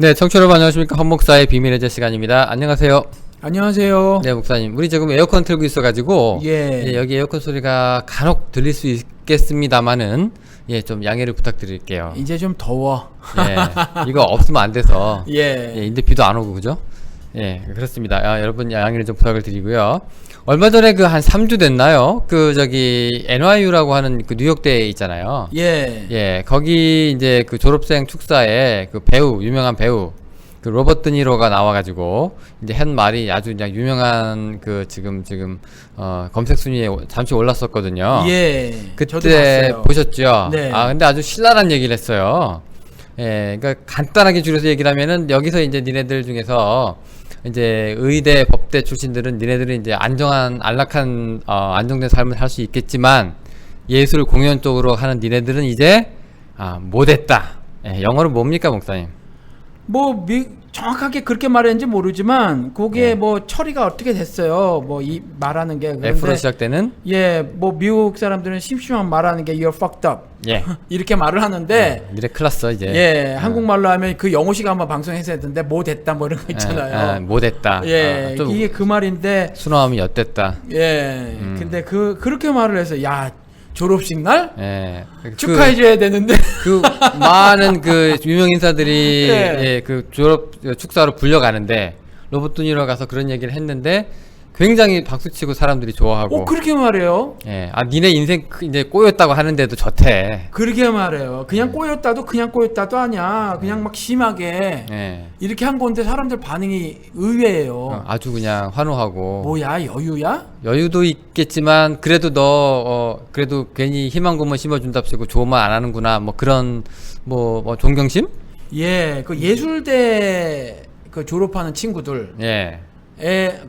네, 청취자 여러분 안녕하십니까. 헌 목사의 비밀의 제 시간입니다. 안녕하세요. 안녕하세요. 네, 목사님. 우리 지금 에어컨 틀고 있어가지고 예. 여기 에어컨 소리가 간혹 들릴 수 있겠습니다만은 좀 양해를 부탁드릴게요. 이제 좀 더워. 이거 없으면 안 돼서 예. 인데 비도 안 오고 그죠? 그렇습니다. 여러분 양해를 좀 부탁을 드리고요. 얼마 전에 그 한 3주 됐나요? 그 저기 NYU라고 하는 그 뉴욕대 있잖아요. 예. 거기 이제 그 졸업생 축사에 그 배우, 유명한 배우 그 로버트 드니로가 나와가지고 이제 한 말이 아주 그냥 유명한 그 지금 검색 순위에 잠시 올랐었거든요. 예. 저도 그때 봤어요. 보셨죠? 네. 근데 아주 신랄한 얘기를 했어요. 그러니까 간단하게 줄여서 얘기를 하면은 여기서 이제 니네들 중에서 이제 의대, 법대 출신들은 니네들이 이제 안락한 안정된 삶을 살 수 있겠지만 예술 공연 쪽으로 하는 니네들은 이제 못했다. 영어로 뭡니까, 목사님? 뭐 정확하게 그렇게 말했는지 모르지만 그게 예. 뭐 처리가 어떻게 됐어요. 뭐 이 말하는 게 그런데 F로 시작되는 뭐 미국 사람들은 심심한 말하는 게 you're fucked up. 이렇게 말을 하는데 니네 클났어 이제. 한국말로 하면 그 영호씨가 한번 방송에서 했는데 뭐 됐다 뭐 이런 거 있잖아요. 못했다. 좀 이게 그 말인데 순화음이 엿됐다. 근데 그렇게 말을 해서 야 졸업식 날 축하해줘야 되는데 그 많은 그 유명 인사들이 그 졸업 축사로 불려가는데 로버트 드니로 가서 그런 얘기를 했는데 굉장히 박수치고 사람들이 좋아하고. 그렇게 말해요. 니네 인생 이제 꼬였다고 하는데도 좋대. 그렇게 말해요. 그냥 꼬였다도 아니야. 그냥 막 심하게 이렇게 한 건데 사람들 반응이 의외예요. 아주 그냥 환호하고. 뭐야 여유야? 여유도 있겠지만 그래도 그래도 괜히 희망 고문 심어준답시고 좋은 말 안 하는구나 뭐 그런 뭐 존경심? 그 예술대 그 졸업하는 친구들.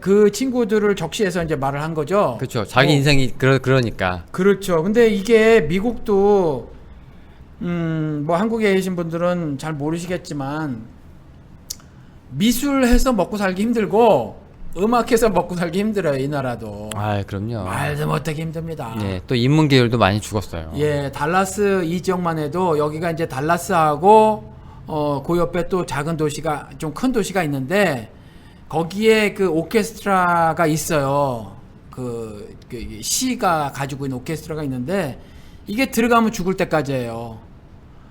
그 친구들을 적시해서 이제 말을 한 거죠. 그렇죠. 자기 인생이 그러니까. 그렇죠. 근데 이게 미국도 뭐 한국에 계신 분들은 잘 모르시겠지만 미술해서 먹고 살기 힘들고 음악해서 먹고 살기 힘들어요. 이 나라도. 그럼요. 말도 못하게 힘듭니다. 또 인문 계열도 많이 죽었어요. 달라스 이 지역만 해도 여기가 이제 달라스하고 그 옆에 또 작은 도시가 좀 큰 도시가 있는데 거기에 그 오케스트라가 있어요. 그 시가 가지고 있는 오케스트라가 있는데 이게 들어가면 죽을 때까지예요.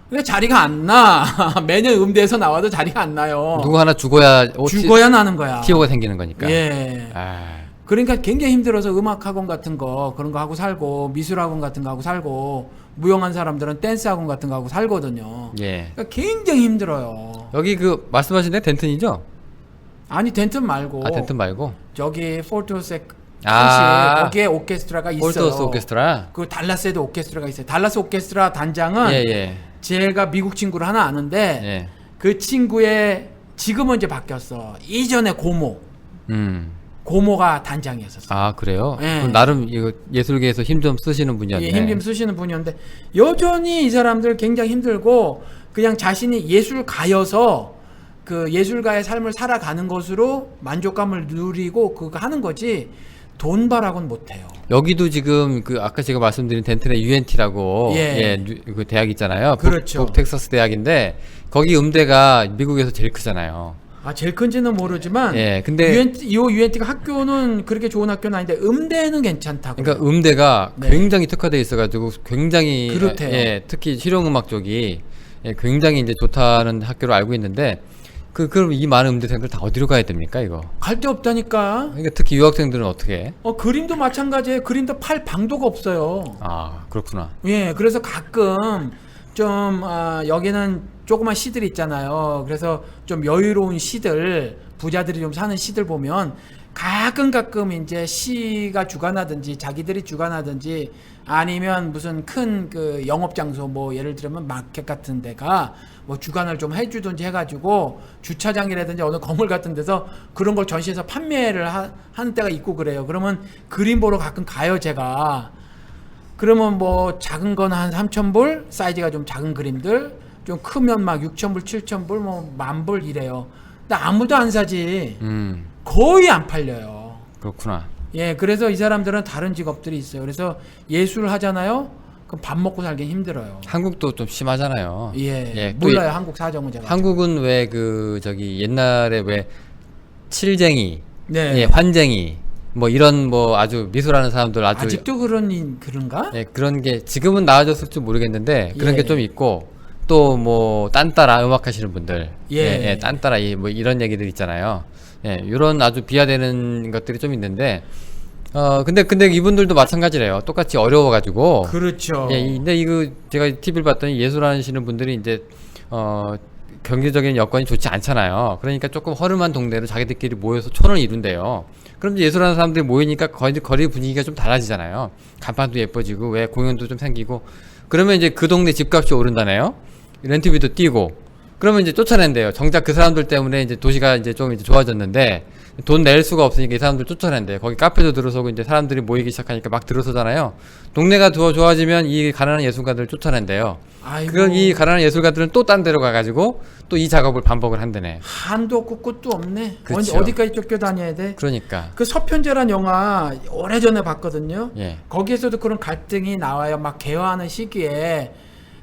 근데 자리가 안 나. 매년 음대에서 나와도 자리가 안 나요. 누구 하나 죽어야 나는 거야. 티오가 생기는 거니까. 그러니까 굉장히 힘들어서 음악학원 같은 거 그런 거 하고 살고 미술학원 같은 거 하고 살고 무용한 사람들은 댄스학원 같은 거 하고 살거든요. 그러니까 굉장히 힘들어요. 여기 그 말씀하신 데 덴튼이죠? 아니 덴튼 말고. 덴튼 말고. 저기 폴트호스 거기에 오케스트라가 있어요. 폴트호스 오케스트라. 그 달라스에도 오케스트라가 있어요. 달라스 오케스트라 단장은 제가 미국 친구를 하나 아는데 그 친구의 지금은 이제 바뀌었어. 이전에 고모가 단장이었었어요. 그래요? 그럼 나름 이거 예술계에서 힘 좀 쓰시는 분이었네. 힘 좀 쓰시는 분이었는데 여전히 이 사람들 굉장히 힘들고 그냥 자신이 예술가여서 그 예술가의 삶을 살아가는 것으로 만족감을 누리고 그거 하는 거지 돈 벌하고는 못해요. 여기도 지금 그 아까 제가 말씀드린 덴튼의 UNT라고 그 대학 있잖아요. 그렇죠. 북텍사스 대학인데 거기 음대가 미국에서 제일 크잖아요. 제일 큰지는 모르지만 근데 UNT가 학교는 그렇게 좋은 학교는 아닌데 음대는 괜찮다고. 그러니까 음대가 굉장히 특화되어 있어가지고 굉장히 그렇대요. 특히 실용음악 쪽이 굉장히 이제 좋다는 학교로 알고 있는데 그럼 이 많은 음대생들 다 어디로 가야 됩니까 이거? 갈 데 없다니까. 그러니까 특히 유학생들은 어떻게 해? 그림도 마찬가지예요. 그림도 팔 방도가 없어요. 그렇구나. 그래서 가끔 좀 여기는 조그만 시들 있잖아요. 그래서 좀 여유로운 시들, 부자들이 좀 사는 시들 보면 가끔 이제 시가 주관하든지 자기들이 주관하든지 아니면 무슨 큰 그 영업 장소 뭐 예를 들면 마켓 같은 데가 뭐 주관을 좀 해주든지 해가지고 주차장이라든지 어느 건물 같은 데서 그런 걸 전시해서 판매를 하는 때가 있고 그래요. 그러면 그림 보러 가끔 가요 제가. 그러면 뭐 작은 건 한 3,000불, 사이즈가 좀 작은 그림들, 좀 크면 막 6,000불, 7,000불, 뭐 10,000불 이래요. 근데 아무도 안 사지. 거의 안 팔려요. 그렇구나. 그래서 이 사람들은 다른 직업들이 있어요. 그래서 예술 하잖아요. 그럼 밥 먹고 살기 힘들어요. 한국도 좀 심하잖아요. 예, 예, 또 몰라요 한국 사정은 제가. 한국은 왜 그 저기 옛날에 왜 칠쟁이, 네. 예, 환쟁이 뭐 이런 뭐 아주 미술하는 사람들 아주 아직도 그런가? 예, 그런 게 지금은 나아졌을지 모르겠는데 그런 예. 게 좀 있고 또 뭐 딴따라 음악 하시는 분들 예. 딴따라 뭐 이런 얘기들 있잖아요. 예, 이런 아주 비하되는 것들이 좀 있는데 근데 이분들도 마찬가지래요. 똑같이 어려워가지고 그렇죠. 예, 근데 이거 제가 TV를 봤더니 예술하시는 분들이 이제 경제적인 여건이 좋지 않잖아요. 그러니까 조금 허름한 동네로 자기들끼리 모여서 촌을 이룬대요. 그럼 이제 예술하는 사람들이 모이니까 거리 분위기가 좀 달라지잖아요. 간판도 예뻐지고 왜 공연도 좀 생기고 그러면 이제 그 동네 집값이 오른다네요. 렌트비도 뛰고 그러면 이제 쫓아낸대요. 정작 그 사람들 때문에 이제 도시가 이제 좀 이제 좋아졌는데 돈 낼 수가 없으니까 이 사람들 쫓아낸대요. 거기 카페도 들어서고 이제 사람들이 모이기 시작하니까 막 들어서잖아요. 동네가 더 좋아지면 이 가난한 예술가들을 쫓아낸대요. 아이고. 그럼 이 가난한 예술가들은 또 딴 데로 가가지고 또 이 작업을 반복을 한다네. 한도 없고 끝도 없네. 그렇죠. 어디까지 쫓겨다녀야 돼? 그러니까. 그 서편제란 영화 오래전에 봤거든요. 예. 거기에서도 그런 갈등이 나와요. 막 개화하는 시기에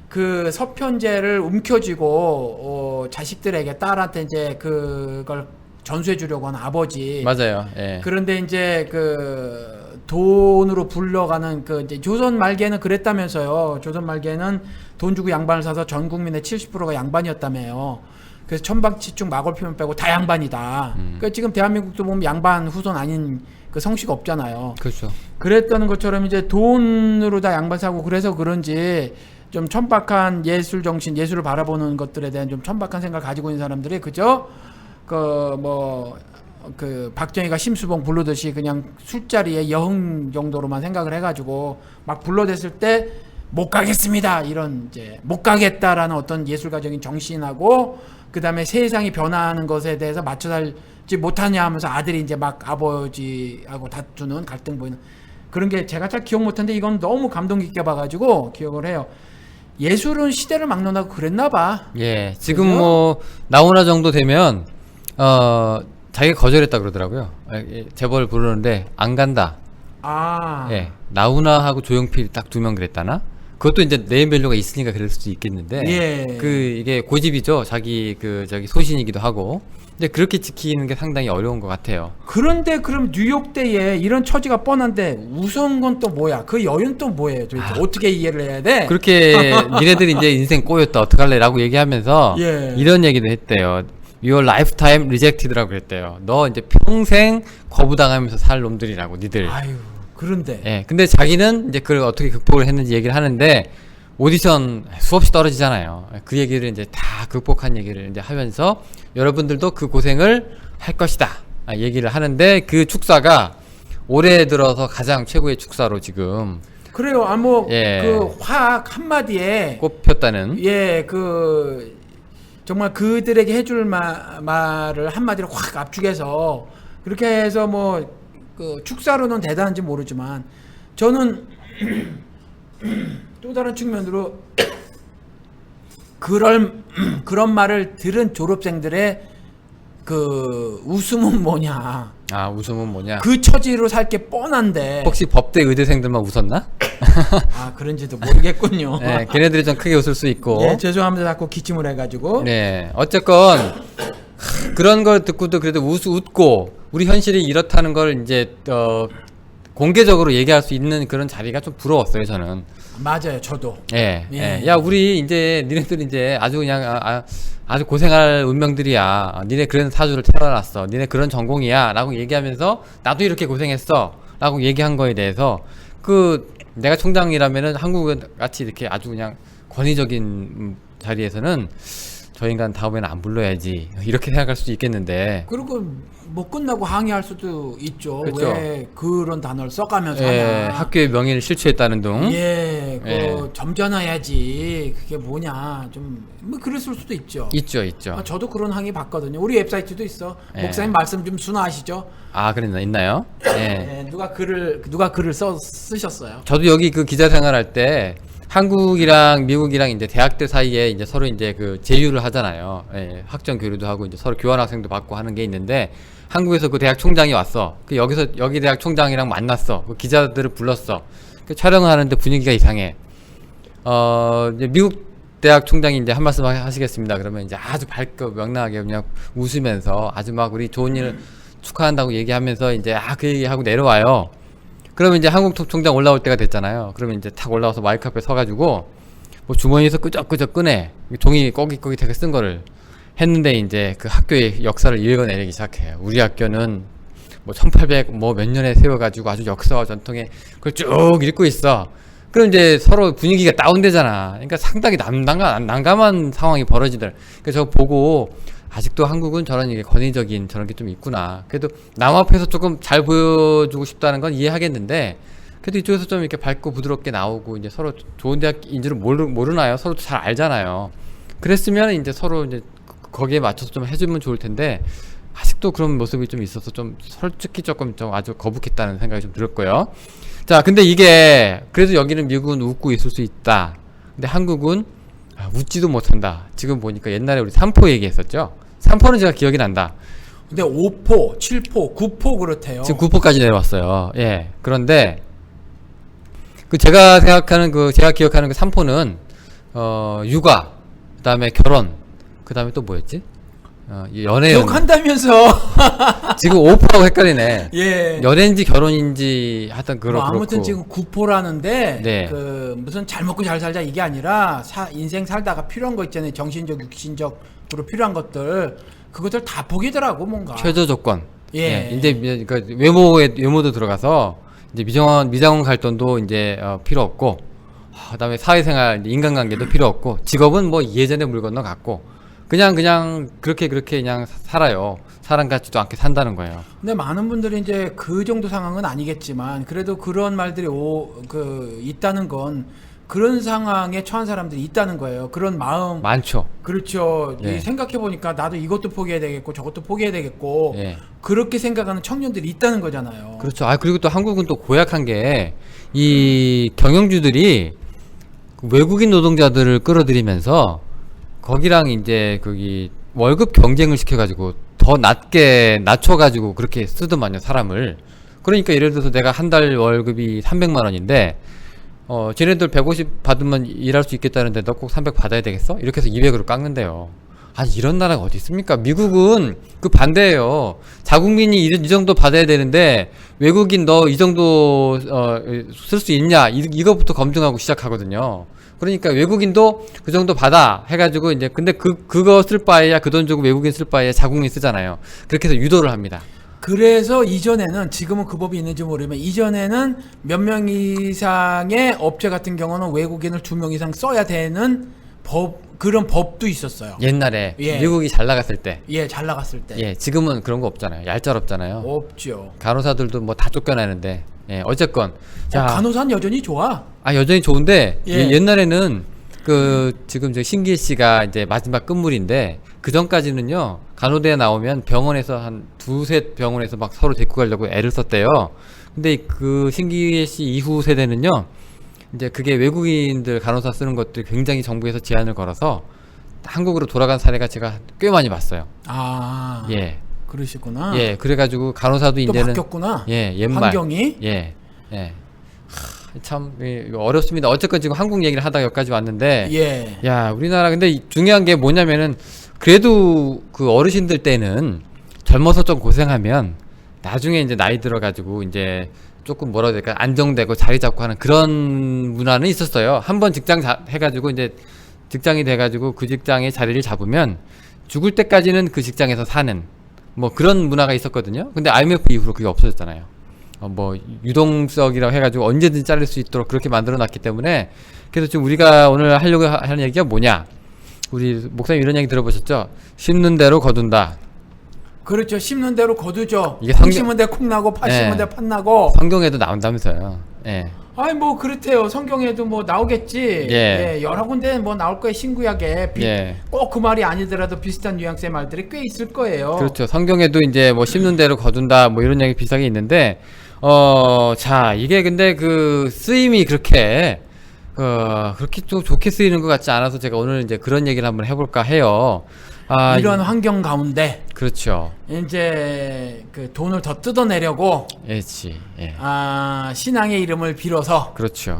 그 서편제를 움켜쥐고 자식들에게 딸한테 이제 그걸 전수해 주려고 하는 아버지. 맞아요. 예. 그런데 이제 그 돈으로 불러가는 그 이제 조선 말기에는 그랬다면서요. 조선 말기에는 돈 주고 양반을 사서 전 국민의 70%가 양반이었다며요. 그래서 천방지축 마골피면 빼고 다 양반이다. 그러니까 지금 대한민국도 보면 양반 후손 아닌 그 성씨가 없잖아요. 그렇죠. 그랬다는 것처럼 이제 돈으로 다 양반 사고 그래서 그런지 좀 천박한 예술 정신, 예술을 바라보는 것들에 대한 좀 천박한 생각을 가지고 있는 사람들이 그저 그 박정희가 심수봉 부르듯이 그냥 술자리에 여흥 정도로만 생각을 해가지고 막 불러댔을 때 못 가겠습니다 이런 이제 못 가겠다라는 어떤 예술가적인 정신하고 그 다음에 세상이 변화하는 것에 대해서 맞춰 살지 못하냐 하면서 아들이 이제 막 아버지하고 다투는 갈등 보이는 그런 게 제가 잘 기억 못하는데 이건 너무 감동 깊게 봐가지고 기억을 해요. 예술은 시대를 막론하고 그랬나 봐. 예. 지금 그죠? 뭐 나훈아 정도 되면 자기가 거절했다 그러더라고요. 재벌 부르는데 안 간다. 아. 예. 나훈아하고 조용필 딱 두 명 그랬다나? 그것도 이제 네임밸류가 있으니까 그럴 수도 있겠는데. 예. 이게 고집이죠. 자기 저기 소신이기도 하고. 근데 그렇게 지키는 게 상당히 어려운 것 같아요. 그런데 그럼 뉴욕대에 이런 처지가 뻔한데 우스운 건 또 뭐야? 그 여유는 또 뭐예요? 도대체 어떻게 이해를 해야 돼? 그렇게 니네들이 이제 인생 꼬였다 어떡할래 라고 얘기하면서 예. 이런 얘기도 했대요. Your lifetime rejected라고 그랬대요. 너 이제 평생 거부당하면서 살 놈들이라고 니들. 아유, 그런데 예. 근데 자기는 이제 그걸 어떻게 극복을 했는지 얘기를 하는데 오디션 수없이 떨어지잖아요. 그 얘기를 이제 다 극복한 얘기를 이제 하면서 여러분들도 그 고생을 할 것이다. 얘기를 하는데 그 축사가 올해 들어서 가장 최고의 축사로 지금 그래요. 예. 그 화학 한마디에 꼽혔다는. 예, 그 정말 그들에게 해줄 말을 한마디로 확 압축해서 그렇게 해서 뭐 그 축사로는 대단한지 모르지만 저는 또 다른 측면으로 그런 말을 들은 졸업생들의 그 웃음은 뭐냐? 아, 웃음은 뭐냐? 그 처지로 살 게 뻔한데 혹시 법대 의대생들만 웃었나? 아 그런지도 모르겠군요. 네, 걔네들이 좀 크게 웃을 수 있고. 예, 죄송합니다. 자꾸 기침을 해가지고. 네, 어쨌건 그런 걸 듣고도 그래도 웃고 우리 현실이 이렇다는 걸 이제 공개적으로 얘기할 수 있는 그런 자리가 좀 부러웠어요, 저는. 맞아요, 저도. 예, 예. 예. 야, 우리 이제 니네들 이제 아주 그냥 아주 고생할 운명들이야. 니네 그런 사주를 태어났어. 니네 그런 전공이야라고 얘기하면서 나도 이렇게 고생했어라고 얘기한 거에 대해서 내가 총장이라면은 한국은 같이 이렇게 아주 그냥 권위적인 자리에서는 저 인간 다음에는 안 불러야지 이렇게 생각할 수도 있겠는데. 그리고 뭐 끝나고 항의할 수도 있죠. 그렇죠. 왜 그런 단어를 써가면서 예, 하냐. 학교의 명예를 실추했다는 둥. 예, 예. 점잖아야지. 그게 뭐냐. 좀 뭐 그랬을 수도 있죠. 있죠. 아, 저도 그런 항의 봤거든요. 우리 웹사이트도 있어. 예. 목사님 말씀 좀 순화하시죠. 아, 있나요? 예. 예, 누가 글을 쓰셨어요. 저도 여기 그 기자 생활할 때 한국이랑 미국이랑 이제 대학들 사이에 이제 서로 이제 그 제휴를 하잖아요. 예, 학점 교류도 하고 이제 서로 교환학생도 받고 하는 게 있는데 한국에서 그 대학 총장이 왔어. 여기 대학 총장이랑 만났어. 그 기자들을 불렀어. 그 촬영을 하는데 분위기가 이상해. 이제 미국 대학 총장이 이제 한 말씀 하시겠습니다. 그러면 이제 아주 밝고 명랑하게 그냥 웃으면서 아주 막 우리 좋은 일을 축하한다고 얘기하면서 이제 그 얘기하고 내려와요. 그러면 이제 한국 총장 올라올 때가 됐잖아요. 그러면 이제 탁 올라와서 마이크 앞에 서가지고 뭐 주머니에서 끄적끄적 꺼내 종이 꼬깃꼬깃하게 쓴 거를 했는데 이제 그 학교의 역사를 읽어내리기 시작해요. 우리 학교는 뭐 1800 뭐 몇 년에 세워가지고 아주 역사와 전통에 그걸 쭉 읽고 있어. 그럼 이제 서로 분위기가 다운되잖아. 그러니까 상당히 난감한 상황이 벌어지더라. 그러니까 저거 보고 아직도 한국은 저런 이게 권위적인 저런 게 좀 있구나. 그래도 남 앞에서 조금 잘 보여주고 싶다는 건 이해하겠는데 그래도 이쪽에서 좀 이렇게 밝고 부드럽게 나오고 이제 서로 좋은 대학인 줄은 모르나요? 서로 잘 알잖아요. 그랬으면 이제 서로 이제 거기에 맞춰서 좀 해주면 좋을 텐데 아직도 그런 모습이 좀 있어서 좀 솔직히 조금 좀 아주 거북했다는 생각이 좀 들었고요. 자, 근데 이게 그래도 여기는 미국은 웃고 있을 수 있다. 근데 한국은 웃지도 못한다. 지금 보니까 옛날에 우리 3포 얘기했었죠. 3포는 제가 기억이 난다. 근데 5포, 7포, 9포 그렇대요. 지금 9포까지 내려왔어요. 예. 그런데 그 제가 생각하는 제가 기억하는 그 3포는 육아, 그다음에 결혼, 그다음에 또 뭐였지? 연애. 기억한다면서. 지금 5포하고 헷갈리네. 예. 연애인지 결혼인지 하여튼 그렇고. 아무튼 지금 9포라는데 네. 그 무슨 잘 먹고 잘 살자 이게 아니라 인생 살다가 필요한 거 있잖아요. 정신적, 육신적으로 필요한 것들 그것들 다 포기더라고 뭔가. 최저 조건. 예. 이제 그 외모도 들어가서 이제 미장원 갈 돈도 이제 필요 없고, 그다음에 사회생활, 인간관계도 필요 없고, 직업은 뭐 예전에 물 건너 갔고, 그냥 그렇게 그냥 살아요. 사람 같지도 않게 산다는 거예요. 근데 많은 분들이 이제 그 정도 상황은 아니겠지만 그래도 그런 말들이 있다는 건 그런 상황에 처한 사람들이 있다는 거예요. 그런 마음. 많죠. 그렇죠. 예. 생각해 보니까 나도 이것도 포기해야 되겠고 저것도 포기해야 되겠고 예. 그렇게 생각하는 청년들이 있다는 거잖아요. 그렇죠. 그리고 또 한국은 또 고약한 게 이 경영주들이 외국인 노동자들을 끌어들이면서 거기랑 이제 거기 월급 경쟁을 시켜가지고 더 낮춰가지고 그렇게 쓰더만요, 사람을. 그러니까 예를 들어서 내가 한 달 월급이 300만 원인데 쟤네들 150 받으면 일할 수 있겠다는데 너 꼭 300 받아야 되겠어? 이렇게 해서 200으로 깎는데요. 아니 이런 나라가 어디 있습니까? 미국은 그 반대예요. 자국민이 이 정도 받아야 되는데 외국인 너 이 정도 쓸 수 있냐? 이거부터 검증하고 시작하거든요. 그러니까 외국인도 그 정도 받아 해가지고 이제 근데 그거 쓸 바에야 그 돈 주고 외국인 쓸 바에야 자국민 쓰잖아요. 그렇게 해서 유도를 합니다. 그래서 이전에는 지금은 그 법이 있는지 모르지만 이전에는 몇 명 이상의 업체 같은 경우는 외국인을 2명 이상 써야 되는 그런 법도 있었어요. 옛날에 예. 미국이 잘 나갔을 때. 예, 잘 나갔을 때. 예, 지금은 그런 거 없잖아요. 얄짤없잖아요. 없죠. 간호사들도 뭐 다 쫓겨나는데. 예, 어쨌건 자, 간호사는 여전히 좋아. 여전히 좋은데 예. 옛날에는 지금 저 신기혜 씨가 이제 마지막 끝물인데 그 전까지는요 간호대에 나오면 병원에서 한 두세 병원에서 막 서로 데리고 가려고 애를 썼대요. 근데 그 신기혜 씨 이후 세대는요 이제 그게 외국인들 간호사 쓰는 것들 굉장히 정부에서 제한을 걸어서 한국으로 돌아간 사례가 제가 꽤 많이 봤어요. 예. 그러시구나. 예, 그래가지고 간호사도 또 이제는 바뀌었구나. 예, 옛말. 환경이. 예. 참 이거 어렵습니다. 어쨌건 지금 한국 얘기를 하다가 여기까지 왔는데, 예. 야 우리나라 근데 중요한 게 뭐냐면은 그래도 그 어르신들 때는 젊어서 좀 고생하면 나중에 이제 나이 들어가지고 이제 조금 뭐라 해야 될까 안정되고 자리 잡고 하는 그런 문화는 있었어요. 한번 직장 해가지고 이제 직장이 돼가지고 그 직장에 자리를 잡으면 죽을 때까지는 그 직장에서 사는 뭐 그런 문화가 있었거든요. 근데 IMF 이후로 그게 없어졌잖아요. 뭐 유동성이라고 해가지고 언제든지 자를 수 있도록 그렇게 만들어놨기 때문에 그래서 지금 우리가 오늘 하려고 하는 얘기가 뭐냐? 우리 목사님 이런 얘기 들어보셨죠? 심는 대로 거둔다. 그렇죠. 심는 대로 거두죠. 이게 콩 심은 데 콩 나고 팥 심은 데 팥 나고. 성경에도 나온다면서요. 예. 아니 뭐 그렇대요. 성경에도 뭐 나오겠지. 예. 여러 군데 뭐 나올 거예요. 신구약에 예. 꼭 그 말이 아니더라도 비슷한 뉘앙스의 말들이 꽤 있을 거예요. 그렇죠. 성경에도 이제 뭐 심는 대로 거둔다 뭐 이런 얘기 비슷하게 있는데 자 이게 근데 그 쓰임이 그렇게 좀 좋게 쓰이는 것 같지 않아서 제가 오늘 이제 그런 얘기를 한번 해볼까 해요. 이런 환경 가운데 그렇죠. 이제 그 돈을 더 뜯어내려고 예지. 예. 신앙의 이름을 빌어서 그렇죠.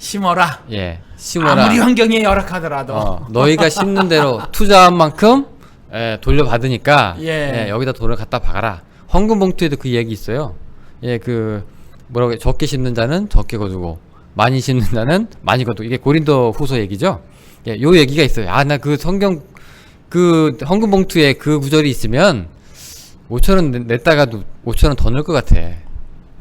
심어라. 예, 심어라. 아무리 환경이 열악하더라도. 너희가 심는 대로 투자한 만큼 돌려받으니까 예. 여기다 돈을 갖다 박아라. 헌금 봉투에도 그 얘기 있어요. 예, 그 뭐라고 적게 심는 자는 적게 거두고 많이 심는 자는 많이 거두고 이게 고린도 후서 얘기죠. 예, 요 얘기가 있어요. 아, 나 그 성경 그 헌금 봉투에 그 구절이 있으면 5,000원 냈다가도 5,000원 더 넣을 것 같아.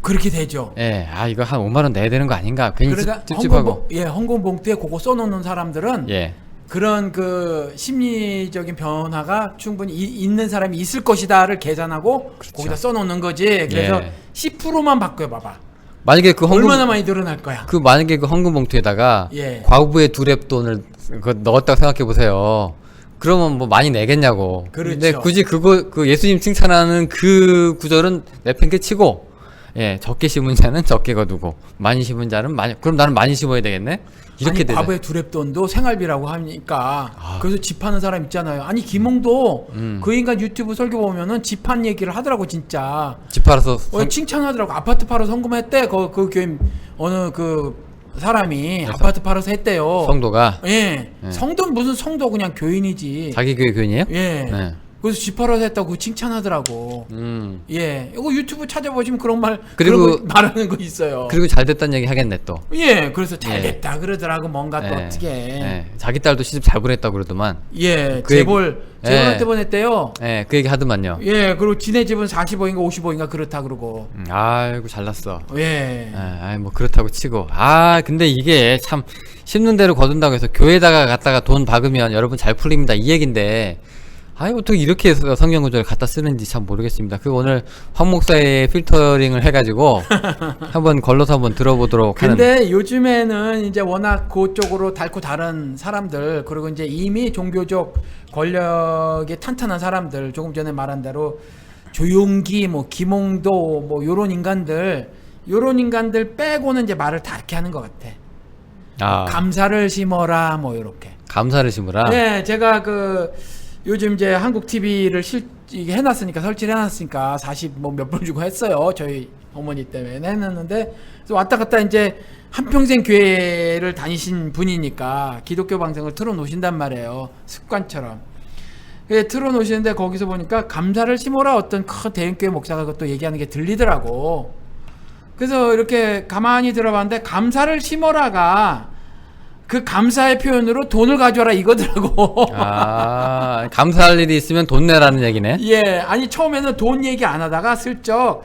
그렇게 되죠. 예, 아 이거 한 5만 원 내야 되는 거 아닌가? 괜히 그러니까 찝찝하고. 헌금 봉투에 그거 써놓는 사람들은 예, 그런 그 심리적인 변화가 충분히 있는 사람이 있을 것이다를 계산하고 그렇죠. 거기다 써놓는 거지. 그래서 예. 10%만 바꿔봐봐. 만약에 그 헌금 얼마나 많이 늘어날 거야. 그 만약에 그 헌금 봉투에다가 예. 과부의 두랩 돈을 그 넣었다고 생각해 보세요. 그러면 뭐 많이 내겠냐고. 그렇죠. 근데 굳이 그거 그 예수님 칭찬하는 그 구절은 내팽개 치고 예, 적게 심은 자는 적게 거두고 많이 심은 자는 많이. 그럼 나는 많이 심어야 되겠네. 이렇게 아니, 되죠. 과부의 두랩돈도 생활비라고 하니까 그래서 집하는 사람 있잖아요. 아니 김홍도 그 인간 유튜브 설교 보면은 집한 얘기를 하더라고 진짜. 집 팔아서 칭찬하더라고. 아파트 팔아서 헌금했대. 그 교회 어느 그 사람이 아파트 팔아서 했대요. 성도가 예. 성도는 무슨 성도 그냥 교인이지. 자기 교회 교인이에요? 예. 네. 그래서 집 팔아서 했다고 칭찬하더라고. 예. 이거 유튜브 찾아보시면 그런 말 그리고 그런 거 말하는 거 있어요. 그리고 잘 됐다는 얘기 하겠네 또. 예. 그래서 잘 예. 됐다 그러더라고. 뭔가 또 예. 어떻게. 예. 자기 딸도 시집 잘 보냈다고 그러더만. 예. 그 재벌한테 보냈대요. 예, 그 얘기 하더만요. 예. 그리고 지네 집은 45인가 55인가 그렇다 그러고. 아이고 잘났어. 예. 아, 뭐 그렇다고 치고. 아, 근데 이게 참 심는 대로 거둔다고 해서 교회에다가 갖다가 돈 박으면 여러분 잘 풀립니다. 이 얘긴데. 아이, 어떻게 이렇게 해서 성경 구절을 갖다 쓰는지 참 모르겠습니다. 그 오늘 황 목사의 필터링을 해가지고 한번 걸러서 한번 들어보도록 하는. 근데 요즘에는 이제 워낙 그쪽으로 닳고 다른 사람들 그리고 이제 이미 종교적 권력이 탄탄한 사람들 조금 전에 말한 대로 조용기 뭐 김홍도 뭐 요런 인간들 빼고는 이제 말을 다 이렇게 하는 것 같아. 아, 감사를 심어라 뭐 요렇게. 감사를 심으라. 네, 제가 그 요즘 이제 한국 TV를 이게 해놨으니까 설치를 해놨으니까 40 뭐 몇 번 주고 했어요. 저희 어머니 때문에 해놨는데 그래서 왔다 갔다 이제 한평생 교회를 다니신 분이니까 기독교 방송을 틀어놓으신단 말이에요. 습관처럼. 틀어놓으시는데 거기서 보니까 감사를 심어라 어떤 큰 대형교회 목사가 그것도 얘기하는 게 들리더라고. 그래서 이렇게 가만히 들어봤는데 감사를 심어라가 그 감사의 표현으로 돈을 가져와라 이거더라고. 아, 감사할 일이 있으면 돈 내라는 얘기네. 예, 아니 처음에는 돈 얘기 안 하다가 슬쩍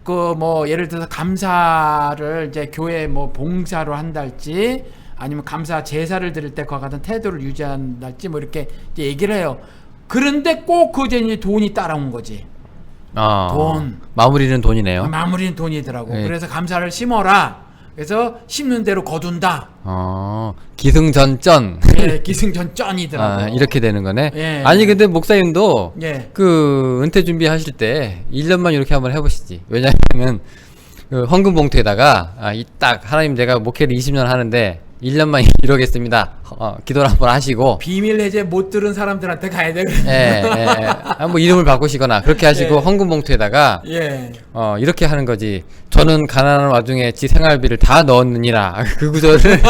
그 뭐 예를 들어서 감사를 이제 교회 뭐 봉사로 한달지 아니면 감사 제사를 드릴 때 그와 같은 태도를 유지한달지 뭐 이렇게 이제 얘기를 해요. 그런데 꼭 그 전에 돈이 따라온 거지. 돈. 마무리는 돈이네요. 마무리는 돈이더라고. 네. 그래서 감사를 심어라. 그래서 심는 대로 거둔다. 기승전전. 예, 기승전전이더라고. 아, 이렇게 되는 거네. 예. 아니 근데 목사님도 예. 그 은퇴 준비하실 때 1년만 이렇게 한번 해보시지. 왜냐하면은 그 헌금 봉투에다가 딱 하나님 내가 목회를 20년 하는데 1년만 이러겠습니다. 기도를 한번 하시고. 비밀 해제 못 들은 사람들한테 가야 돼. 뭐 이름을 바꾸시거나 그렇게 하시고 예. 헌금 봉투에다가 예. 이렇게 하는 거지. 저는 가난한 와중에 지 생활비를 다 넣었느니라. 그 구절을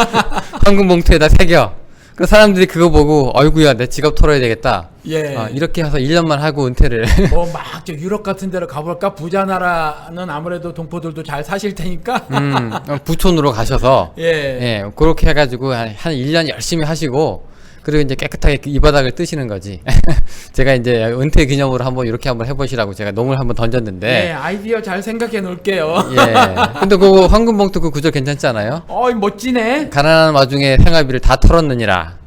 헌금 봉투에다 새겨. 그 사람들이 그거 보고 어이구야 내 지갑 털어야 되겠다. 예. 이렇게 해서 1년만 하고 은퇴를. 뭐 막 저 유럽 같은 데로 가볼까? 부자 나라는 아무래도 동포들도 잘 사실 테니까. 부촌으로 가셔서 예. 그렇게 해가지고 한 1년 열심히 하시고 그리고 이제 깨끗하게 이 바닥을 뜨시는 거지. 제가 이제 은퇴 기념으로 한번 이렇게 한번 해보시라고 제가 농을 한번 던졌는데. 예, 아이디어 잘 생각해 놓을게요. 예. 근데 그 황금봉투 그 구절 괜찮지 않아요? 멋지네. 가난한 와중에 생활비를 다 털었느니라.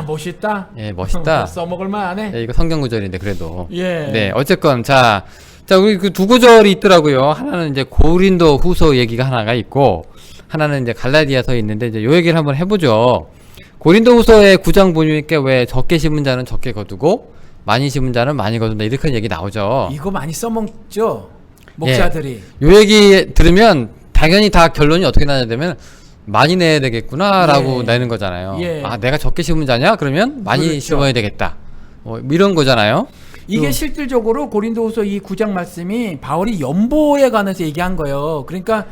멋있다. 예, 멋있다. 써먹을 만하네. 예, 이거 성경 구절인데 그래도. 예. 네, 어쨌건 자 우리 그 두 구절이 있더라고요. 하나는 이제 고린도 후서 얘기가 하나가 있고 하나는 이제 갈라디아서에 있는데 이제 요 얘기를 한번 해보죠. 고린도 후서의 9장 보니까 왜 적게 심은 자는 적게 거두고 많이 심은 자는 많이 거둔다 이렇게 얘기 나오죠. 이거 많이 써먹죠. 목사들이. 예. 요 얘기 들으면 당연히 다 결론이 어떻게 나냐면 많이 내야 되겠구나라고 예. 내는 거잖아요. 예. 내가 적게 심은 자냐? 그러면 많이 그렇죠. 심어야 되겠다. 이런 거잖아요. 이게 실질적으로 고린도후서 이 9장 말씀이 바울이 연보에 관해서 얘기한 거예요. 그러니까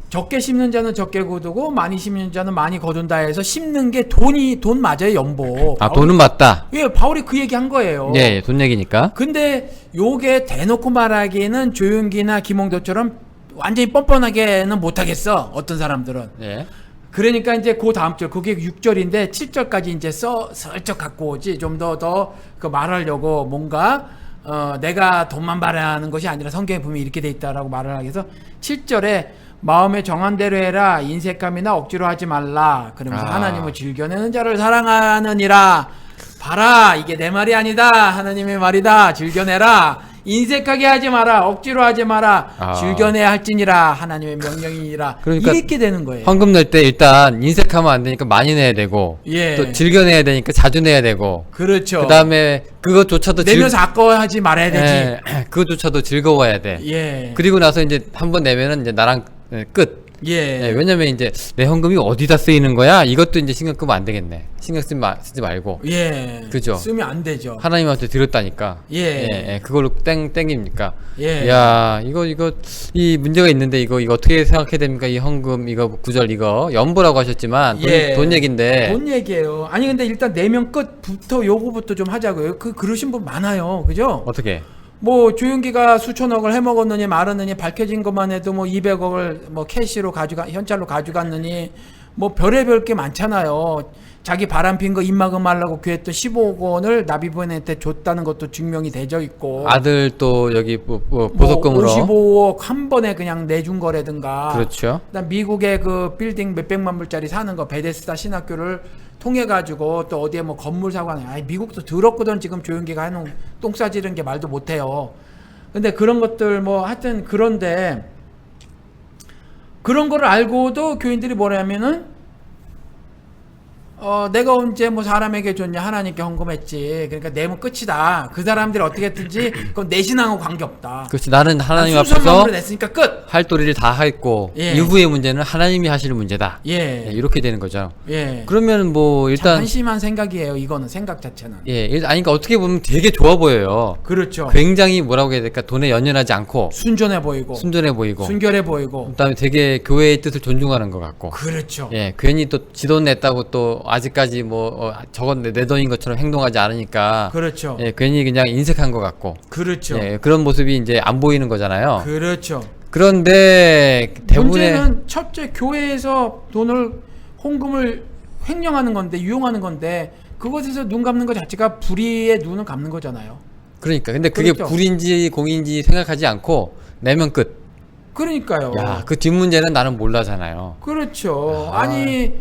적게 심는 자는 적게 거두고 많이 심는 자는 많이 거둔다 해서 심는 게 돈 맞아요, 연보. 아, 돈은 맞다. 예, 바울이 그 얘기 한 거예요. 예, 돈 얘기니까. 근데 요게 대놓고 말하기에는 조윤기나 김홍도처럼 완전히 뻔뻔하게는 못하겠어, 어떤 사람들은. 예. 그러니까 이제 그 다음 절, 그게 6절인데 7절까지 이제 슬쩍 갖고 오지. 좀 더 그 말하려고 뭔가 내가 돈만 바라는 것이 아니라 성경에 보면 이렇게 돼 있다라고 말을 하기 위해서 7절에 마음에 정한 대로 해라, 인색감이나 억지로 하지 말라. 그러면서 하나님을 즐겨내는 자를 사랑하느니라. 봐라, 이게 내 말이 아니다, 하나님의 말이다. 즐겨내라. 인색하게 하지 마라, 억지로 하지 마라, 즐겨내야 할지니라, 하나님의 명령이니라. 그러니까 이렇게 되는 거예요. 헌금 낼 때 일단 인색하면 안 되니까 많이 내야 되고, 예. 또 즐겨내야 되니까 자주 내야 되고, 그렇죠. 그 다음에 그것조차도 내면서 아까워하지 말아야 되지. 예, 그것조차도 즐거워야 돼. 예. 그리고 나서 이제 한 번 내면은 이제 나랑 끝. 예. 예, 왜냐면 이제 내 헌금이 어디다 쓰이는 거야? 이것도 이제 신경 끄면 안 되겠네. 신경 쓰지 말고. 예. 그죠? 쓰면 안 되죠. 하나님한테 드렸다니까. 예. 그걸로 땡깁니까? 예. 야, 이 문제가 있는데 이거 어떻게 생각해야 됩니까? 이 헌금, 이거 구절, 이거 연보라고 하셨지만 돈 얘긴데. 돈 얘기예요. 아니 근데 일단 내면 끝부터 요거부터 좀 하자고요. 그러신 분 많아요. 그죠? 어떻게? 뭐 조윤기가 수천억을 해먹었느니 말았느니 밝혀진 것만 해도 뭐 200억을 뭐 캐시로 현찰로 가져갔느니 뭐 별의별 게 많잖아요. 자기 바람핀 거 입막음 말라고 구했던 15억 원을 나비분한테 줬다는 것도 증명이 되져 있고, 아들 또 여기 보석금으로 55억 한 번에 그냥 내준 거라든가. 그렇죠. 그다음 미국의 그 빌딩 몇백만 불짜리 사는 거 베데스다 신학교를 통해 가지고 또 어디에 뭐 건물 사고 하는, 미국도 더럽거든 지금 조윤기가 해놓은 똥 싸지른 게 말도 못해요. 근데 그런 것들 뭐 하여튼 그런데 그런 거를 알고도 교인들이 뭐냐면은 내가 언제 뭐 사람에게 줬냐, 하나님께 헌금했지. 그러니까 내면 끝이다. 그 사람들이 어떻게 했든지 그건 내 신앙하고 관계없다. 그렇지. 나는 하나님 수천만 앞에서 불을 냈으니까 끝. 할 도리를 다 했고 예. 이후의 문제는 하나님이 하실 문제다. 예. 이렇게 되는 거죠. 예. 그러면 뭐 참 일단 한심한 생각이에요. 이거는 생각 자체는. 아니 그러니까 어떻게 보면 되게 좋아 보여요. 그렇죠. 굉장히 뭐라고 해야 될까? 돈에 연연하지 않고 순전해 보이고 순전해 보이고 순결해 보이고. 그다음에 되게 교회의 뜻을 존중하는 것 같고. 그렇죠. 예, 괜히 또 지 돈 냈다고 또 아직까지 저건 내 돈인 것처럼 행동하지 않으니까. 그렇죠. 예, 괜히 그냥 인색한 것 같고. 그렇죠. 예, 그런 모습이 이제 안 보이는 거잖아요. 그렇죠. 그런데 대부분의 문제는 첫째 교회에서 헌금을 횡령하는 건데, 유용하는 건데, 그것에서 눈 감는 것 자체가 불의의 눈을 감는 거잖아요. 그러니까 근데 그게 그렇죠. 불인지 공인지 생각하지 않고 내면 끝. 그러니까요. 야, 그 뒷문제는 나는 몰라잖아요. 그렇죠. 아니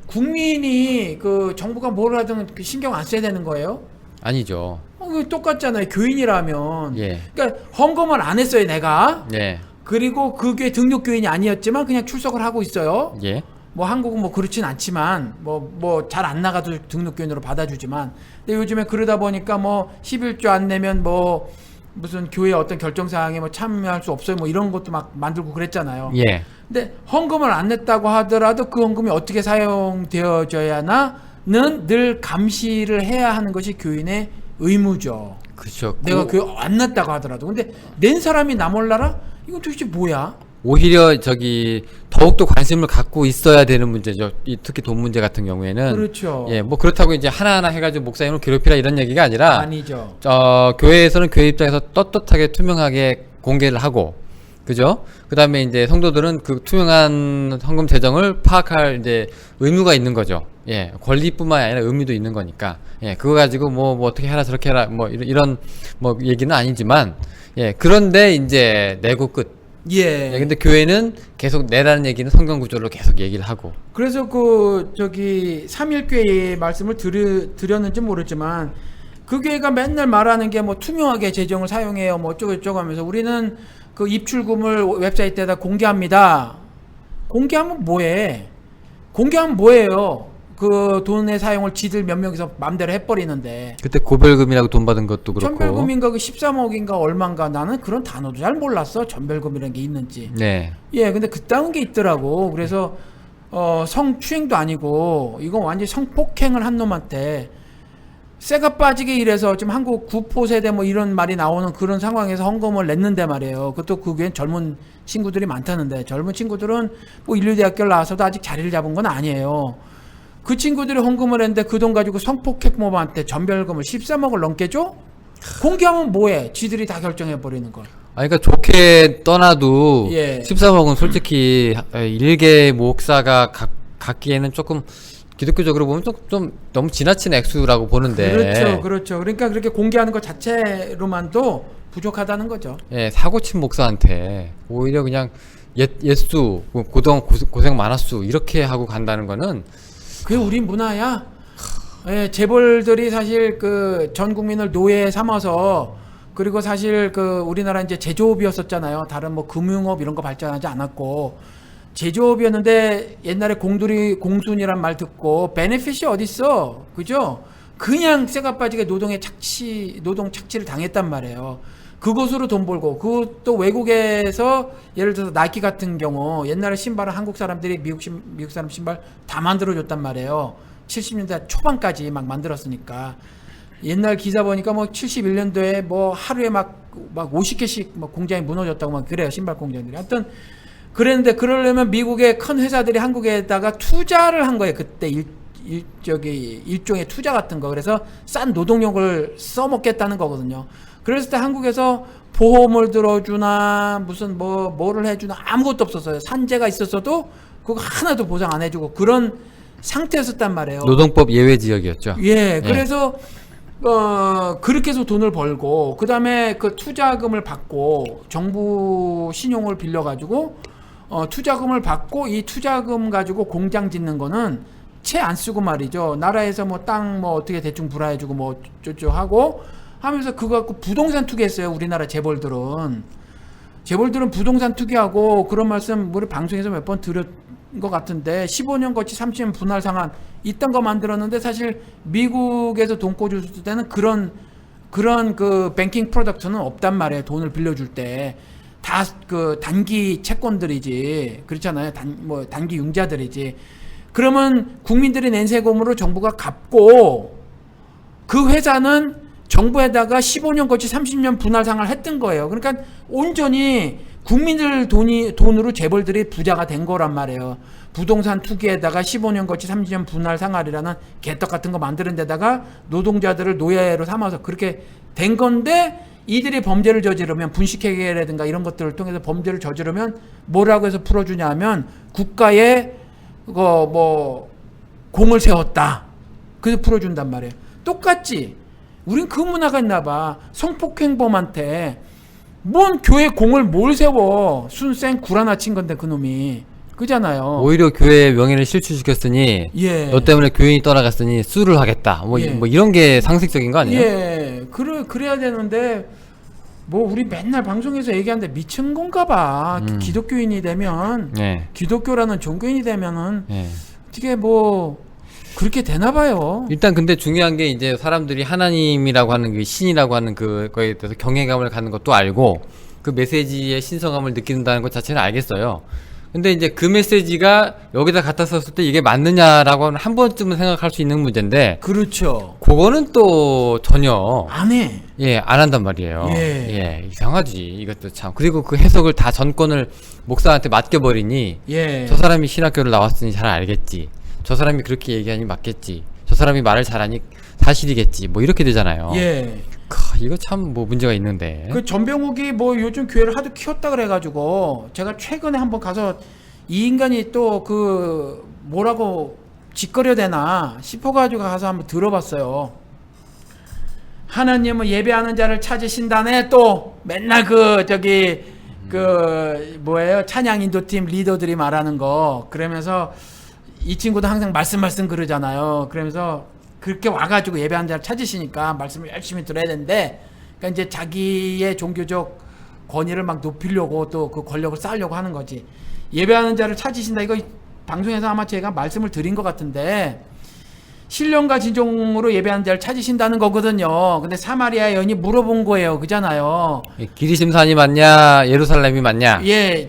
국민이 그 정부가 뭘 하든 신경 안 써야 되는 거예요? 아니죠. 그거 똑같잖아요. 교인이라면. 예. 그러니까 헌금을 안 했어요, 내가. 예. 그리고 그 교회 등록 교인이 아니었지만 그냥 출석을 하고 있어요. 예. 뭐 한국은 뭐 그렇진 않지만 뭐 잘 안 나가도 등록 교인으로 받아주지만, 근데 요즘에 그러다 보니까 뭐 11조 안 내면 뭐 무슨 교회 어떤 결정 사항에 뭐 참여할 수 없어요, 뭐 이런 것도 막 만들고 그랬잖아요. 예. 근데 헌금을 안 냈다고 하더라도 그 헌금이 어떻게 사용되어져야나는 늘 감시를 해야 하는 것이 교인의 의무죠. 그렇죠. 내가 교회 안 냈다고 하더라도. 근데 낸 사람이 나 몰라라? 이건 도대체 뭐야? 오히려 더욱더 관심을 갖고 있어야 되는 문제죠. 특히 돈 문제 같은 경우에는. 그렇죠. 예, 뭐 그렇다고 이제 하나하나 해가지고 목사님을 괴롭히라 이런 얘기가 아니라. 아니죠. 교회에서는 교회 입장에서 떳떳하게 투명하게 공개를 하고, 그죠? 그 다음에 이제 성도들은 그 투명한 헌금 재정을 파악할 이제 의무가 있는 거죠. 예, 권리뿐만 아니라 의무도 있는 거니까. 예, 그거 가지고 뭐 어떻게 해라 저렇게 해라 뭐 이런 뭐 얘기는 아니지만, 예, 그런데 이제 내고 끝. 예. 근데 교회는 계속 내라는 얘기는 성경 구절로 계속 얘기를 하고. 그래서 삼일교회의 말씀을 드렸는지 모르지만, 그 교회가 맨날 말하는 게 뭐 투명하게 재정을 사용해요, 뭐 어쩌고저쩌고 하면서 우리는 그 입출금을 웹사이트에다 공개합니다. 공개하면 뭐해? 공개하면 뭐예요? 그 돈의 사용을 지들 몇 명이서 마음대로 해버리는데. 그때 고별금이라고 돈 받은 것도 그렇고. 전별금인가 그 13억인가 얼마인가, 나는 그런 단어도 잘 몰랐어. 전별금이라는 게 있는지. 네. 예, 근데 그따운 게 있더라고. 그래서 성추행도 아니고 이건 완전히 성폭행을 한 놈한테 쇠가 빠지게 이래서 지금 한국 구포 세대 뭐 이런 말이 나오는 그런 상황에서 헌금을 냈는데 말이에요. 그것도 그게 젊은 친구들이 많다는데 젊은 친구들은 뭐 인류대학교를 나와서도 아직 자리를 잡은 건 아니에요. 그 친구들이 헌금을 했는데 그 돈 가지고 성폭행범한테 전별금을 13억을 넘게 줘? 공개하면 뭐해? 지들이 다 결정해버리는 걸. 그러니까 좋게 떠나도 예. 13억은 솔직히 일개 목사가 갖기에는 조금 기독교적으로 보면 좀 너무 지나친 액수라고 보는데. 그렇죠. 그러니까 그렇게 공개하는 것 자체로만도 부족하다는 거죠. 예, 사고친 목사한테 오히려 그냥 예수, 고생 많았수 이렇게 하고 간다는 거는 그게 우리 문화야. 예, 재벌들이 사실 그 전 국민을 노예 삼아서 그리고 사실 그 우리나라 이제 제조업이었었잖아요. 다른 뭐 금융업 이런 거 발전하지 않았고 제조업이었는데 옛날에 공순이란 말 듣고 베네핏이 어딨어, 그죠? 그냥 쇠가 빠지게 노동 착취를 당했단 말이에요. 그것으로 돈 벌고 그것도 외국에서 예를 들어서 나이키 같은 경우 옛날에 신발은 한국 사람들이 미국 사람 신발 다 만들어줬단 말이에요. 70년대 초반까지 막 만들었으니까. 옛날 기사 보니까 뭐 71년도에 뭐 하루에 막 50개씩 막 공장이 무너졌다고 막 그래요. 신발 공장들이. 하여튼 그랬는데 그러려면 미국의 큰 회사들이 한국에다가 투자를 한 거예요. 그때 일종의 투자 같은 거. 그래서 싼 노동력을 써먹겠다는 거거든요. 그랬을 때 한국에서 보험을 들어주나 무슨 뭐를 해주나 아무것도 없었어요. 산재가 있었어도 그거 하나도 보상 안 해주고 그런 상태였었단 말이에요. 노동법 예외 지역이었죠. 예, 그래서 그렇게 해서 돈을 벌고 그 다음에 그 투자금을 받고 정부 신용을 빌려가지고 투자금을 받고 이 투자금 가지고 공장 짓는 거는 채 안 쓰고 말이죠. 나라에서 뭐 땅 뭐 어떻게 대충 불화해주고 뭐 어쩌고 하고 하면서 그거 갖고 부동산 투기했어요. 우리나라 재벌들은 부동산 투기하고 그런 말씀 우리 방송에서 몇 번 드렸 것 같은데 15년 거치 30년 분할 상환 이딴 거 만들었는데 사실 미국에서 돈 꿔줄 때는 그런 그 뱅킹 프로덕트는 없단 말이에요. 돈을 빌려줄 때 다 그 단기 채권들이지 그렇잖아요. 단기 융자들이지. 그러면 국민들이 낸 세금으로 정부가 갚고 그 회사는 정부에다가 15년 거치 30년 분할 상환을 했던 거예요. 그러니까 온전히 국민들 돈으로 재벌들이 부자가 된 거란 말이에요. 부동산 투기에다가 15년 거치 30년 분할 상환이라는 개떡 같은 거 만드는 데다가 노동자들을 노예로 삼아서 그렇게 된 건데 이들이 범죄를 저지르면 분식회계라든가 이런 것들을 통해서 범죄를 저지르면 뭐라고 해서 풀어주냐 하면 국가에 공을 세웠다. 그래서 풀어준단 말이에요. 똑같지. 우린 그 문화가 있나 봐. 성폭행범한테 뭔 교회 공을 뭘 세워. 순생 구라나 친 건데 그놈이. 그잖아요. 오히려 교회의 명예를 실추시켰으니 예. 너 때문에 교인이 떠나갔으니 수를 하겠다. 뭐 이런 게 상식적인 거 아니에요? 예. 그래야 되는데 뭐 우리 맨날 방송에서 얘기하는데 미친 건가 봐. 기독교인이 되면 예. 기독교라는 종교인이 되면은 예. 어떻게 뭐 그렇게 되나 봐요. 일단 근데 중요한 게 이제 사람들이 하나님이라고 하는 그 신이라고 하는 그거에 대해서 경외감을 갖는 것도 알고 그 메시지의 신성함을 느낀다는 것 자체는 알겠어요. 근데 이제 그 메시지가 여기다 갖다 썼을 때 이게 맞느냐라고 한 번쯤은 생각할 수 있는 문제인데 그렇죠. 그거는 또 전혀 안 해. 예, 안 한단 말이에요. 예. 이상하지. 이것도 참. 그리고 그 해석을 다 전권을 목사한테 맡겨버리니 예. 저 사람이 신학교를 나왔으니 잘 알겠지. 저 사람이 그렇게 얘기하니 맞겠지. 저 사람이 말을 잘하니 사실이겠지. 뭐 이렇게 되잖아요. 예. 이거 참 뭐 문제가 있는데. 그 전병욱이 뭐 요즘 교회를 하도 키웠다 그래가지고 제가 최근에 한번 가서 이 인간이 또 그 뭐라고 짓거려 대나 싶어가지고 가서 한번 들어봤어요. 하나님은 예배하는 자를 찾으신다네. 또 맨날 그 뭐예요 찬양 인도팀 리더들이 말하는 거 그러면서 이 친구도 항상 말씀 그러잖아요. 그러면서 그렇게 와가지고 예배하는 자를 찾으시니까 말씀을 열심히 들어야 되는데 그러니까 이제 자기의 종교적 권위를 막 높이려고 또 그 권력을 쌓으려고 하는 거지. 예배하는 자를 찾으신다. 이거 방송에서 아마 제가 말씀을 드린 것 같은데 신령과 진정으로 예배하는 자를 찾으신다는 거거든요. 근데 사마리아 여인이 물어본 거예요. 그잖아요. 기리심산이 맞냐, 예루살렘이 맞냐? 예,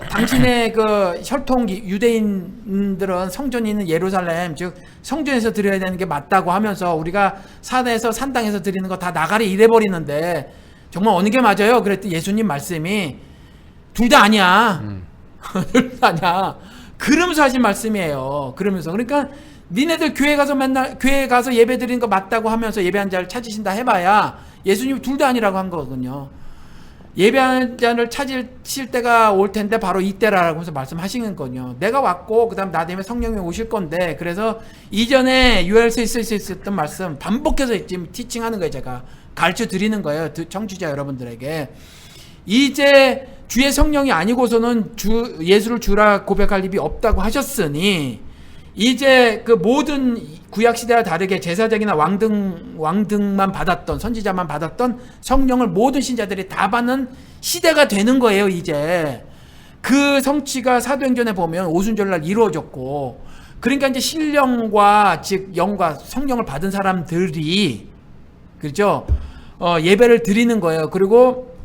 당신의 그 혈통 유대인들은 성전이 있는 예루살렘, 즉 성전에서 드려야 되는 게 맞다고 하면서 우리가 산에서 산당에서 드리는 거 다 나가리 이래 버리는데 정말 어느 게 맞아요? 그랬더니 예수님 말씀이 둘 다 아니야. 둘 다 아니야. 그러면서 하신 말씀이에요. 그러면서 그러니까 니네들 교회 가서 맨날 교회 가서 예배 드리는 거 맞다고 하면서 예배한 자를 찾으신다 해봐야 예수님 둘 다 아니라고 한 거거든요. 예배한 자를 찾으실 때가 올 텐데 바로 이때라고 해서 말씀하시는 거군요. 내가 왔고 그다음 나 때문에 성령이 오실 건데 그래서 이전에 ULC 있었던 말씀 반복해서 지금 티칭하는 거예요. 제가 가르쳐 드리는 거예요. 청취자 여러분들에게. 이제 주의 성령이 아니고서는 예수를 주라 고백할 일이 없다고 하셨으니 이제 그 모든 구약 시대와 다르게 제사장이나 왕등만 받았던 선지자만 받았던 성령을 모든 신자들이 다 받는 시대가 되는 거예요. 이제 그 성취가 사도행전에 보면 오순절날 이루어졌고 그러니까 이제 신령과 즉 영과 성령을 받은 사람들이 그렇죠 예배를 드리는 거예요. 그리고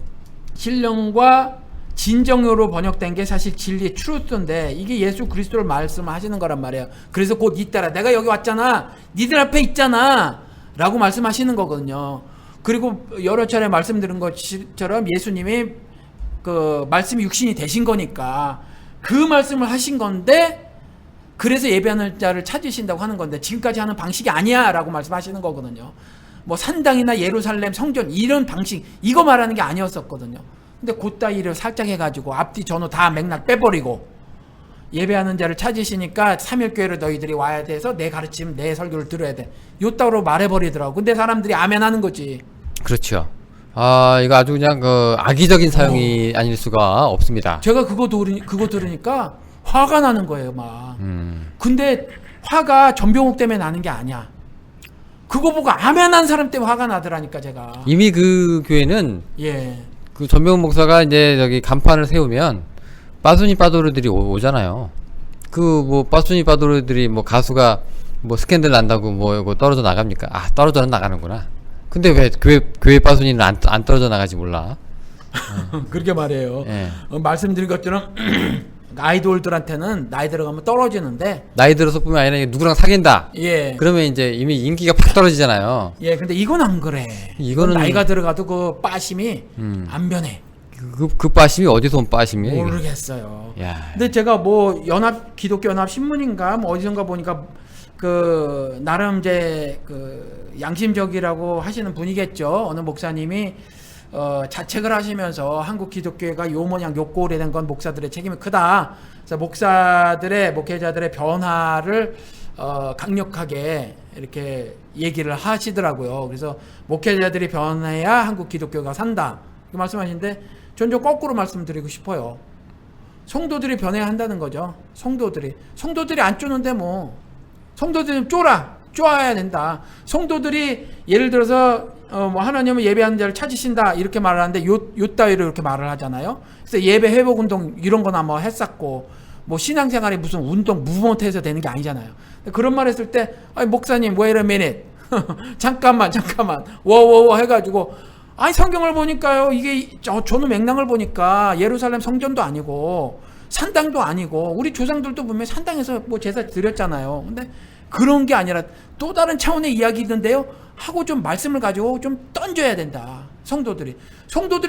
신령과 진정으로 번역된 게 사실 진리의 트루스인데 이게 예수 그리스도를 말씀하시는 거란 말이에요. 그래서 곧 이따라 내가 여기 왔잖아. 니들 앞에 있잖아. 라고 말씀하시는 거거든요. 그리고 여러 차례 말씀드린 것처럼 예수님이 그 말씀이 육신이 되신 거니까 그 말씀을 하신 건데 그래서 예배하는 자를 찾으신다고 하는 건데 지금까지 하는 방식이 아니야 라고 말씀하시는 거거든요. 뭐 산당이나 예루살렘 성전 이런 방식 이거 말하는 게 아니었었거든요. 근데 그따위를 살짝 해가지고 앞뒤 전후 다 맥락 빼버리고 예배하는 자를 찾으시니까 3일교회로 너희들이 와야 돼서 내 가르침 내 설교를 들어야 돼 요따로 말해버리더라고. 근데 사람들이 아멘 하는 거지. 그렇죠. 아 이거 아주 그냥 그 악의적인 사용이 아닐 수가 없습니다. 제가 그거 들으니까 화가 나는 거예요 막. 근데 화가 전병욱 때문에 나는 게 아니야. 그거 보고 아멘 한 사람 때문에 화가 나더라니까 제가. 이미 그 교회는 예. 그 전병훈 목사가 이제 저기 간판을 세우면 빠순이 빠도르들이 오잖아요. 그 뭐 빠순이 빠도르들이 뭐 가수가 뭐 스캔들 난다고 뭐 이거 떨어져 나갑니까? 아 떨어져는 나가는구나. 근데 왜 교회 빠순이는 안 떨어져 나가지 몰라? 그렇게 말해요. 예. 말씀드린 것처럼 아이돌들한테는 나이 들어가면 떨어지는데 나이 들어서 뿐만 아니라 누구랑 사귄다. 예. 그러면 이제 이미 인기가 팍 떨어지잖아요. 예, 근데 이건 안 그래. 이거는 나이가 들어가도 그 빠심이 안 변해. 그 빠심이 어디서 온 빠심이에요? 모르겠어요. 야. 근데 제가 뭐 기독교 연합 신문인가 뭐 어디선가 보니까 그 나름 이제 그 양심적이라고 하시는 분이겠죠. 어느 목사님이 자책을 하시면서 한국 기독교회가 요 모양 요 꼴이 된 건 목사들의 책임이 크다. 그래서 목회자들의 변화를 강력하게 이렇게 얘기를 하시더라고요. 그래서 목회자들이 변해야 한국 기독교가 산다. 그 말씀하시는데 전 좀 거꾸로 말씀드리고 싶어요. 성도들이 변해야 한다는 거죠. 성도들이 안 쪼는데 뭐 성도들은 쪼아야 된다. 성도들이 예를 들어서 뭐 하나님은 예배하는 자를 찾으신다 이렇게 말을 하는데 요 따위로 이렇게 말을 하잖아요. 그래서 예배 회복 운동 이런 거나 뭐 했었고 뭐 신앙생활이 무슨 운동 무브먼트해서 되는 게 아니잖아요. 그런 말 했을 때 아니 목사님 wait a minute 잠깐만 워워워 해가지고 아니 성경을 보니까요 이게 저는 맥락을 보니까 예루살렘 성전도 아니고 산당도 아니고 우리 조상들도 보면 산당에서 뭐 제사 드렸잖아요. 근데 그런 게 아니라 또 다른 차원의 이야기인데요 하고 좀 말씀을 가지고 좀 던져야 된다. 성도들이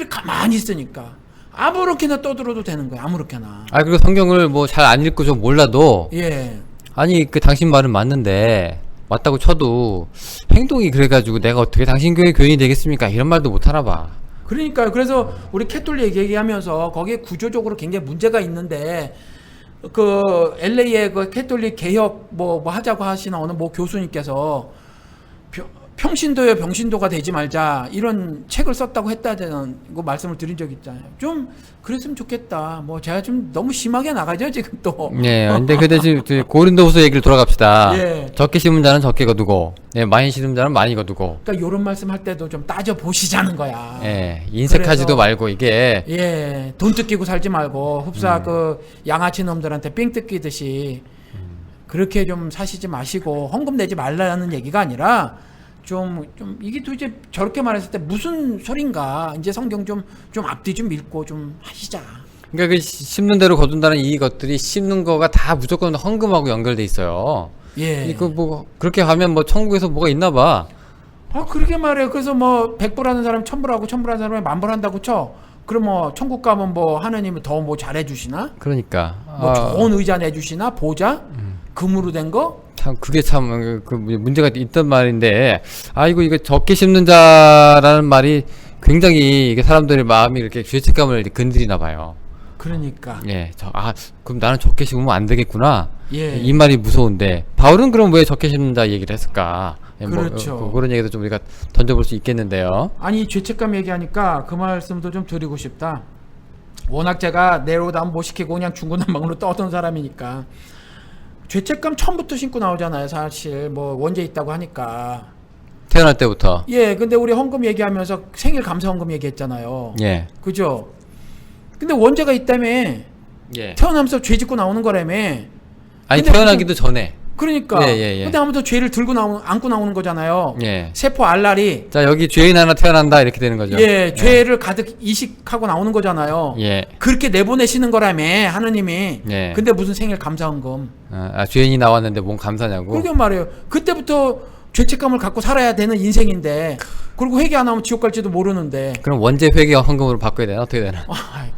가만히 있으니까 아무렇게나 떠들어도 되는 거야. 아무렇게나. 아 그리고 성경을 뭐 잘 안 읽고 좀 몰라도 예. 아니 그 당신 말은 맞는데 맞다고 쳐도 행동이 그래가지고 내가 어떻게 당신 교회 교인이 되겠습니까? 이런 말도 못 하나 봐. 그러니까요. 그래서 우리 캐톨릭 얘기하면서 거기에 구조적으로 굉장히 문제가 있는데 그 LA의 그 캐톨릭 개혁 뭐 하자고 하시는 어느 뭐 교수님께서 평신도여 병신도가 되지 말자 이런 책을 썼다고 했다는 거 말씀을 드린 적이 있잖아요. 좀 그랬으면 좋겠다. 뭐 제가 좀 너무 심하게 나가죠 지금 또. 네, 근데 지금 고린도후서 얘기를 돌아갑시다. 예. 적게 심은 자는 적게 거두고, 네, 많이 심은 자는 많이 거두고. 그러니까 이런 말씀할 때도 좀 따져 보시자는 거야. 예, 인색하지도 그래서, 말고 이게. 돈 뜯기고 살지 말고 흡사 그 양아치 놈들한테 삥 뜯기듯이. 그렇게 좀 사시지 마시고 헌금 내지 말라는 얘기가 아니라 좀 이게 도대체 저렇게 말했을 때 무슨 소린가 이제 성경 좀 앞뒤 좀 읽고 좀 하시자. 그러니까 그 심는 대로 거둔다는 이것들이 심는 거가 다 무조건 헌금하고 연결돼 있어요. 예. 이거 뭐 그렇게 가면 뭐 천국에서 뭐가 있나 봐. 아 그러게 말해요. 그래서 뭐 100불 하는 사람이 1000불 하고 1000불 하는 사람이 10,000불 한다고 쳐. 그럼 뭐 천국 가면 뭐 하느님이 더 뭐 잘해 주시나? 그러니까 뭐 좋은 의자 내 주시나? 보자? 금으로 된 거? 참 그게 참 그 문제가 있던 말인데 아이고 이거 적게 심는 자라는 말이 굉장히 이게 사람들의 마음이 이렇게 죄책감을 건드리나 봐요. 그러니까. 예, 그럼 나는 적게 심으면 안 되겠구나. 예. 이 말이 무서운데 바울은 그럼 왜 적게 심는 자 얘기를 했을까? 예, 그렇죠. 뭐, 그런 얘기도 좀 우리가 던져볼 수 있겠는데요. 아니 죄책감 얘기하니까 그 말씀도 좀 드리고 싶다. 워낙 제가 내로담 못 시키고 그냥 중구난방으로 떠던 사람이니까 죄책감 처음부터 신고 나오잖아요. 사실 뭐 원죄 있다고 하니까. 태어날 때부터. 예, 근데 우리 헌금 얘기하면서 생일 감사 헌금 얘기했잖아요. 예. 그죠? 근데 원죄가 있다며 예. 태어나면서 죄 짓고 나오는 거라며. 아니 근데 태어나기도 전에. 그러니까. 예. 근데 아무튼 죄를 들고 안고 나오는 거잖아요. 예. 세포 알날이. 자 여기 죄인 하나 태어난다 이렇게 되는 거죠. 예, 죄를 가득 이식하고 나오는 거잖아요. 예. 그렇게 내보내시는 거라며 하느님이. 예. 근데 무슨 생일 감사 헌금. 죄인이 나왔는데 뭔 감사냐고. 그러게 말해요. 그때부터 죄책감을 갖고 살아야 되는 인생인데 그리고 회개 안 하면 지옥 갈지도 모르는데. 그럼 원죄 회개 헌금으로 바꿔야 되나 어떻게 되나?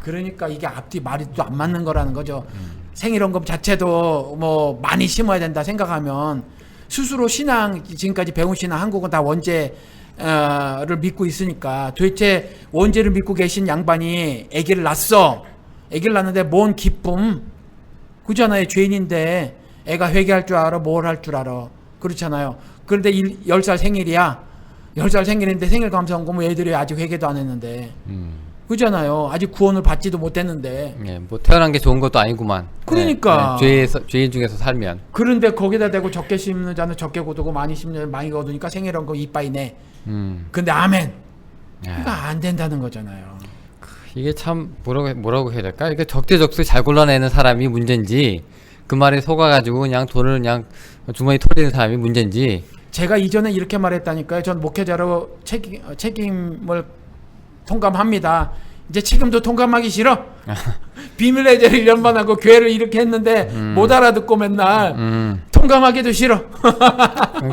그러니까 이게 앞뒤 말이 또 안 맞는 거라는 거죠. 생일헌금 자체도 뭐 많이 심어야 된다 생각하면 스스로 신앙 지금까지 배운 신앙 한국은 다 원죄를 믿고 있으니까 도대체 원죄를 믿고 계신 양반이 아기를 낳았어. 아기를 낳는데 뭔 기쁨. 그잖아요. 죄인인데 애가 회개할 줄 알아. 뭘 할 줄 알아. 그렇잖아요. 그런데 10살 생일이야. 10살 생일인데 생일 감사헌금은 애들이 아직 회개도 안 했는데. 그잖아요. 아직 구원을 받지도 못했는데. 예, 뭐 태어난 게 좋은 것도 아니구만. 그러니까. 죄인 중에서 살면. 그런데 거기다 대고 적게 심는 자는 적게 거두고 많이 심는 자는 많이 거두니까 생일헌금 이빠이네. 근데 아멘. 그러니까 안 된다는 거잖아요. 이게 참 뭐라고 해야 될까? 이게 적재적소에 잘 골라내는 사람이 문제인지 그 말에 속아가지고 그냥 돈을 그냥 주머니 털리는 사람이 문제인지. 제가 이전에 이렇게 말했다니까요. 전 목회자로 책임을 통감합니다. 이제 책임도 통감하기 싫어. 비밀 예제를 1년만 하고 교회를 이렇게 했는데 못 알아듣고 맨날 통감하기도 싫어.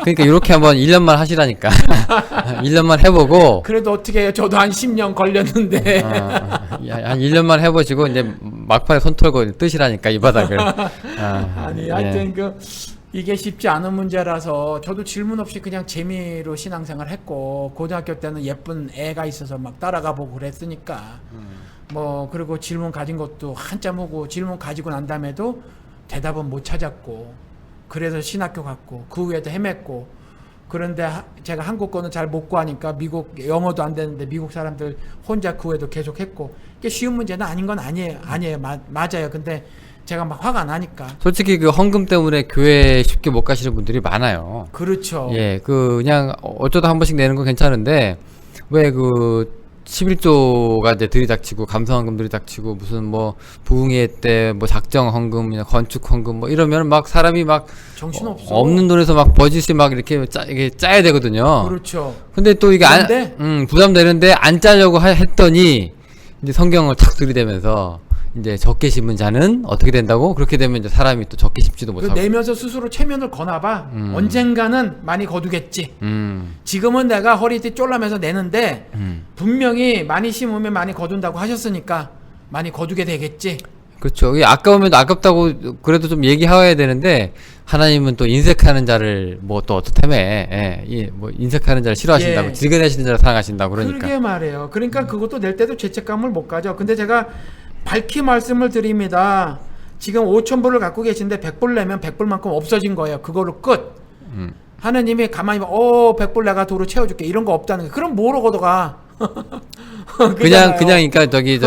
그러니까 이렇게 한번 1년만 하시라니까. 1년만 해보고. 그래도 어떻게 해요? 저도 한 10년 걸렸는데. 한 1년만 해보시고 이제 막판에 손 털고 뜨시라니까 이 바닥을. 아니 하여튼 이게 쉽지 않은 문제라서 저도 질문 없이 그냥 재미로 신앙생활 했고 고등학교 때는 예쁜 애가 있어서 막 따라가 보고 그랬으니까 뭐 그리고 질문 가진 것도 한참 오고 질문 가지고 난 다음에도 대답은 못 찾았고 그래서 신학교 갔고 그 후에도 헤맸고 그런데 제가 한국 거는 잘 못 구하니까 미국 영어도 안 되는데 미국 사람들 혼자 그 후에도 계속 했고 이게 쉬운 문제는 아닌 건 아니에요. 맞아요. 근데 제가 막 화가 나니까. 솔직히 그 헌금 때문에 교회 쉽게 못 가시는 분들이 많아요. 그렇죠. 예, 그냥 어쩌다 한 번씩 내는 건 괜찮은데 왜 그 11조가 이제 들이닥치고 감사헌금 들이닥치고 무슨 뭐 부흥회 때 뭐 작정 헌금, 건축 헌금 뭐 이러면 막 사람이 막 정신없어. 없는 돈에서 막 버짓이 막 이렇게 짜야 되거든요. 그렇죠. 근데 또 이게 부담되는데 안 짜려고 했더니 이제 성경을 탁 들이대면서 이제 적게 심은 자는 어떻게 된다고? 그렇게 되면 이제 사람이 또 적게 심지도 못하고. 내면서 스스로 체면을 거나봐. 언젠가는 많이 거두겠지. 지금은 내가 허리띠 쫄라면서 내는데 분명히 많이 심으면 많이 거둔다고 하셨으니까 많이 거두게 되겠지. 그렇죠. 이게 아까우면 아깝다고 그래도 좀 얘기해야 되는데 하나님은 또 인색하는 자를 뭐 또 어떻다며, 뭐 인색하는 자를 싫어하신다고, 예. 질근하시는 자를 사랑하신다고 그러니까. 그러게 말해요. 그러니까 그것도 낼 때도 죄책감을 못 가져. 근데 제가 밝히 말씀을 드립니다. 지금 5,000불을 갖고 계신데 100불 내면 100불만큼 없어진 거예요. 그거로 끝. 하느님이 가만히 100불 내가 도로 채워줄게. 이런 거 없다는 거. 그럼 뭐로 걷어가? 그냥 그러니까 저기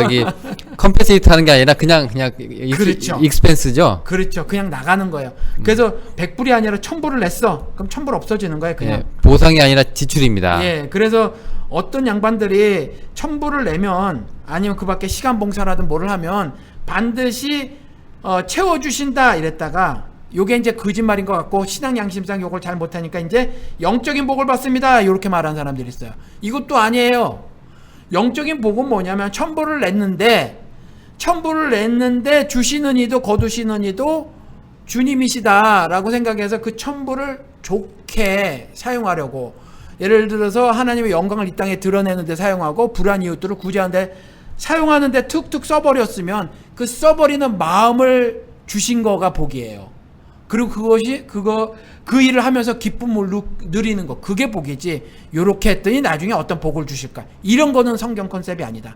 컴pen세이트 하는 게 아니라 그냥 그렇죠. 익스펜스죠. 그렇죠. 그냥 나가는 거예요. 그래서 100불이 아니라 1,000불을 냈어. 그럼 1,000불 없어지는 거예요. 그냥. 예, 보상이 아니라 지출입니다. 예. 그래서 어떤 양반들이 1,000불을 내면 아니면 그 밖에 시간 봉사라든 뭐를 하면 반드시 채워주신다 이랬다가 요게 이제 거짓말인 것 같고 신앙 양심상 요걸 잘 못하니까 이제 영적인 복을 받습니다 이렇게 말하는 사람들이 있어요. 이것도 아니에요. 영적인 복은 뭐냐면 천부를 냈는데 주시는 이도 거두시는 이도 주님이시다라고 생각해서 그 천부를 좋게 사용하려고, 예를 들어서 하나님의 영광을 이 땅에 드러내는데 사용하고 불의한 이웃들을 구제하는데 사용하는데 툭툭 써버렸으면 그 써버리는 마음을 주신 거가 복이에요. 그리고 그 일을 하면서 기쁨을 누리는 거, 그게 복이지. 요렇게 했더니 나중에 어떤 복을 주실까, 이런 거는 성경 컨셉이 아니다.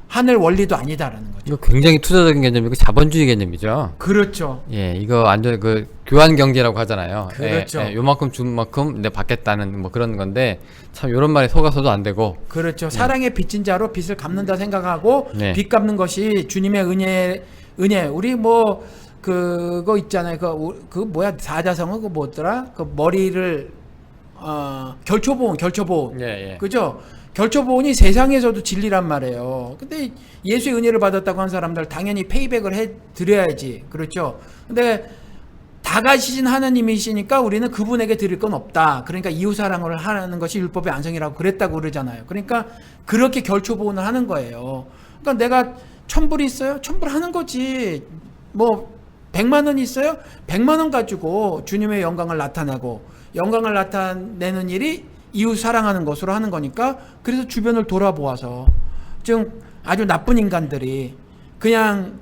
하늘 원리도 아니다라는 거죠. 이거 굉장히 투자적인 개념이고 자본주의 개념이죠. 그렇죠. 예, 이거 완전 그 교환 경제라고 하잖아요. 그렇죠. 예, 요만큼 준 만큼 내 받겠다는 뭐 그런 건데, 참 요런 말에 속아서도 안 되고. 그렇죠. 사랑의 빚진 자로 빚을 갚는다 생각하고 네. 빚 갚는 것이 주님의 은혜. 우리 뭐 그거 있잖아요. 그 뭐야, 사자성어 그 뭐더라? 그 머리를 결초보온. 예. 그죠? 결초보온이 세상에서도 진리란 말이에요. 근데 예수의 은혜를 받았다고 한 사람들 당연히 페이백을 해 드려야지. 그렇죠? 근데 다 가시진 하나님이시니까 우리는 그분에게 드릴 건 없다. 그러니까 이웃 사랑을 하는 것이 율법의 안성이라고 그랬다고 그러잖아요. 그러니까 그렇게 결초보온을 하는 거예요. 그러니까 내가 1,000불이 있어요? 1,000불 하는 거지. 뭐 100만 원이 있어요? 100만 원 가지고 주님의 영광을 나타내고, 영광을 나타내는 일이 이웃 사랑하는 것으로 하는 거니까. 그래서 주변을 돌아보아서 좀 아주 나쁜 인간들이 그냥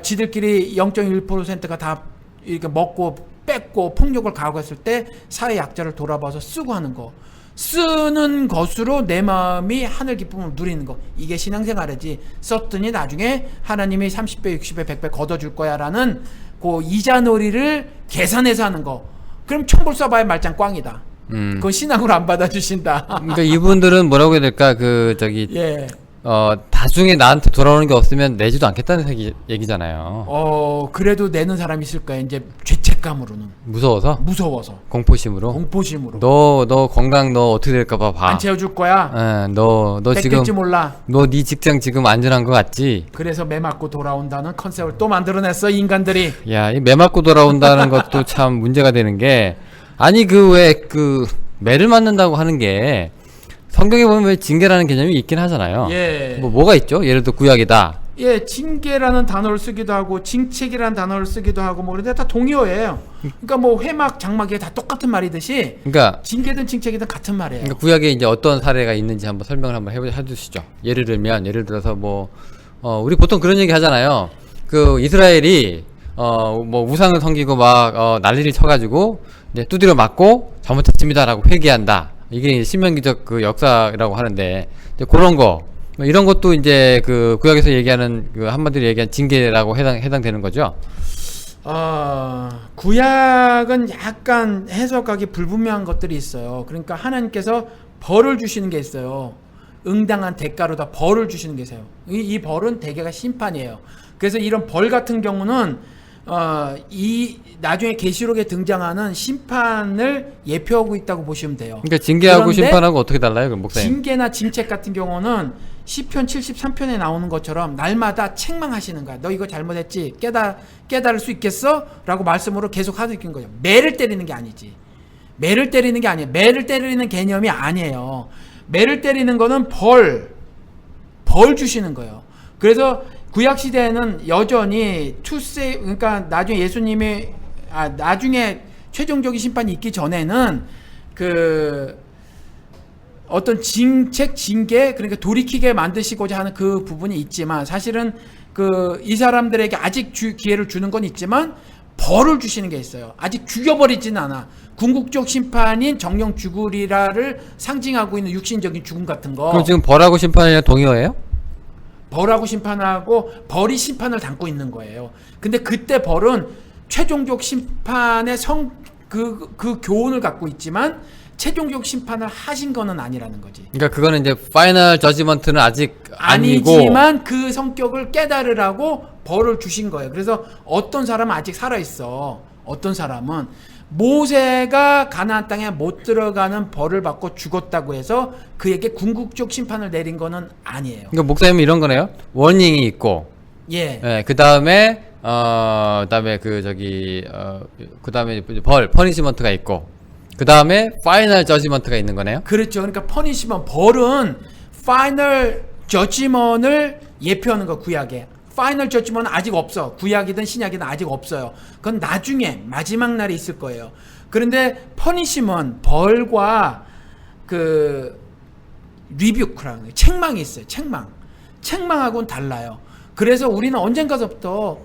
지들끼리 0.1%가 다 이렇게 먹고 뺏고 폭력을 가하고 했을 때 사회 약자를 돌아봐서 쓰고 하는 거, 쓰는 것으로 내 마음이 하늘 기쁨을 누리는 거, 이게 신앙생활이지. 썼더니 나중에 하나님이 30배 60배 100배 걷어줄 거야 라는 그 이자놀이를 계산해서 하는 거, 그럼 1,000불 써봐야 말짱 꽝이다. 그건 신앙으로 안 받아주신다. 그러니까 이분들은 뭐라고 해야 될까? 예. 나중에 나한테 돌아오는 게 없으면 내지도 않겠다는 얘기잖아요. 그래도 내는 사람이 있을 거야. 이제 죄책감으로는. 무서워서? 공포심으로? 너 건강 너 어떻게 될까봐 봐. 안 채워줄 거야. 너 지금 뺏길지 몰라. 너 네 직장 지금 안전한 거 같지? 그래서 매 맞고 돌아온다는 컨셉을 또 만들어냈어, 인간들이. 야, 이 매 맞고 돌아온다는 것도 참 문제가 되는 게, 아니 매를 맞는다고 하는 게 성경에 보면 왜 징계라는 개념이 있긴 하잖아요. 예. 뭐가 있죠? 예를 들어 구약이다. 예, 징계라는 단어를 쓰기도 하고 징책이라는 단어를 쓰기도 하고 뭐 그런데 다 동의어예요. 그러니까 뭐 회막, 장막이 다 똑같은 말이듯이, 그러니까 징계든 징책이든 같은 말이에요. 그러니까 구약에 이제 어떤 사례가 있는지 한번 설명을 한번 해주시죠. 예를 들어서 우리 보통 그런 얘기 하잖아요. 그 이스라엘이 뭐 우상을 섬기고 막 난리를 쳐가지고 이제 두드려 맞고 잘못했습니다라고 회개한다. 이게 신명기적 그 역사라고 하는데, 이제 그런 거, 이런 것도 이제 그 구약에서 얘기하는 그 한마디로 얘기한 징계라고 해당되는 거죠. 구약은 약간 해석하기 불분명한 것들이 있어요. 그러니까 하나님께서 벌을 주시는 게 있어요. 응당한 대가로 다 벌을 주시는 게 있어요. 이 벌은 대개가 심판이에요. 그래서 이런 벌 같은 경우는 이 나중에 계시록에 등장하는 심판을 예표하고 있다고 보시면 돼요. 그러니까 징계하고 심판하고 어떻게 달라요, 그럼 목사님? 징계나 징책 같은 경우는 시편 73편에 나오는 것처럼 날마다 책망하시는 거야. 너 이거 잘못했지? 깨달을 수 있겠어? 라고 말씀으로 계속 하시는 거죠. 매를 때리는 게 아니지. 매를 때리는 게 아니에요. 매를 때리는 개념이 아니에요. 매를 때리는 거는 벌 주시는 거예요. 그래서 구약 시대에는 여전히 그러니까 나중에 예수님이 나중에 최종적인 심판이 있기 전에는 그 어떤 징계, 그러니까 돌이키게 만드시고자 하는 그 부분이 있지만, 사실은 이 사람들에게 아직 기회를 주는 건 있지만 벌을 주시는 게 있어요. 아직 죽여버리지는 않아. 궁극적 심판인 정령 죽으리라를 상징하고 있는 육신적인 죽음 같은 거. 그럼 지금 벌하고 심판이랑 동의어예요? 벌하고 심판하고 벌이 심판을 담고 있는 거예요. 근데 그때 벌은 최종적 심판의 그 교훈을 갖고 있지만 최종적 심판을 하신 거는 아니라는 거지. 그러니까 그거는 이제 파이널 저지먼트는 아직 아니고, 아니지만 그 성격을 깨달으라고 벌을 주신 거예요. 그래서 어떤 사람은 아직 살아있어. 어떤 사람은 모세가 가나안 땅에 못 들어가는 벌을 받고 죽었다고 해서 그에게 궁극적 심판을 내린 거는 아니에요. 그러니까 목사님은 이런 거네요. 워닝이 있고, 예. 그 다음에 그다음에 그다음에 퍼니시먼트가 있고, 그다음에 파이널 저지먼트가 있는 거네요. 그렇죠. 그러니까 퍼니시먼트 벌은 파이널 저지먼을 예표하는 거 구약에. 파이널 저지먼은 아직 없어. 구약이든 신약이든 아직 없어요. 그건 나중에 마지막 날에 있을 거예요. 그런데 퍼니시먼트 벌과 그 리뷰크라는 책망이 있어요. 책망하고는 달라요. 그래서 우리는 언젠가부터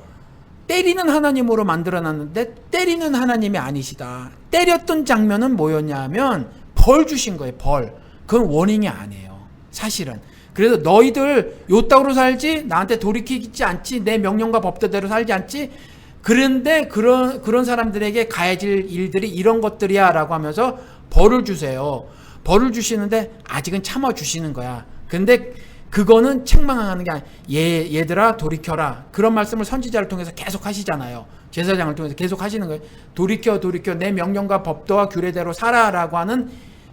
때리는 하나님으로 만들어놨는데 때리는 하나님이 아니시다. 때렸던 장면은 뭐였냐면 벌 주신 거예요. 벌. 그건 워닝이 아니에요. 사실은. 그래서 너희들 요따구로 살지, 나한테 돌이키지 않지, 내 명령과 법도대로 살지 않지. 그런데 그런 사람들에게 가해질 일들이 이런 것들이야 라고 하면서 벌을 주세요. 벌을 주시는데 아직은 참아 주시는 거야. 근데 그거는 책망하는 게 아니라 얘들아 돌이켜라. 그런 말씀을 선지자를 통해서 계속 하시잖아요. 제사장을 통해서 계속 하시는 거예요. 돌이켜 내 명령과 법도와 규례대로 살아라고 하는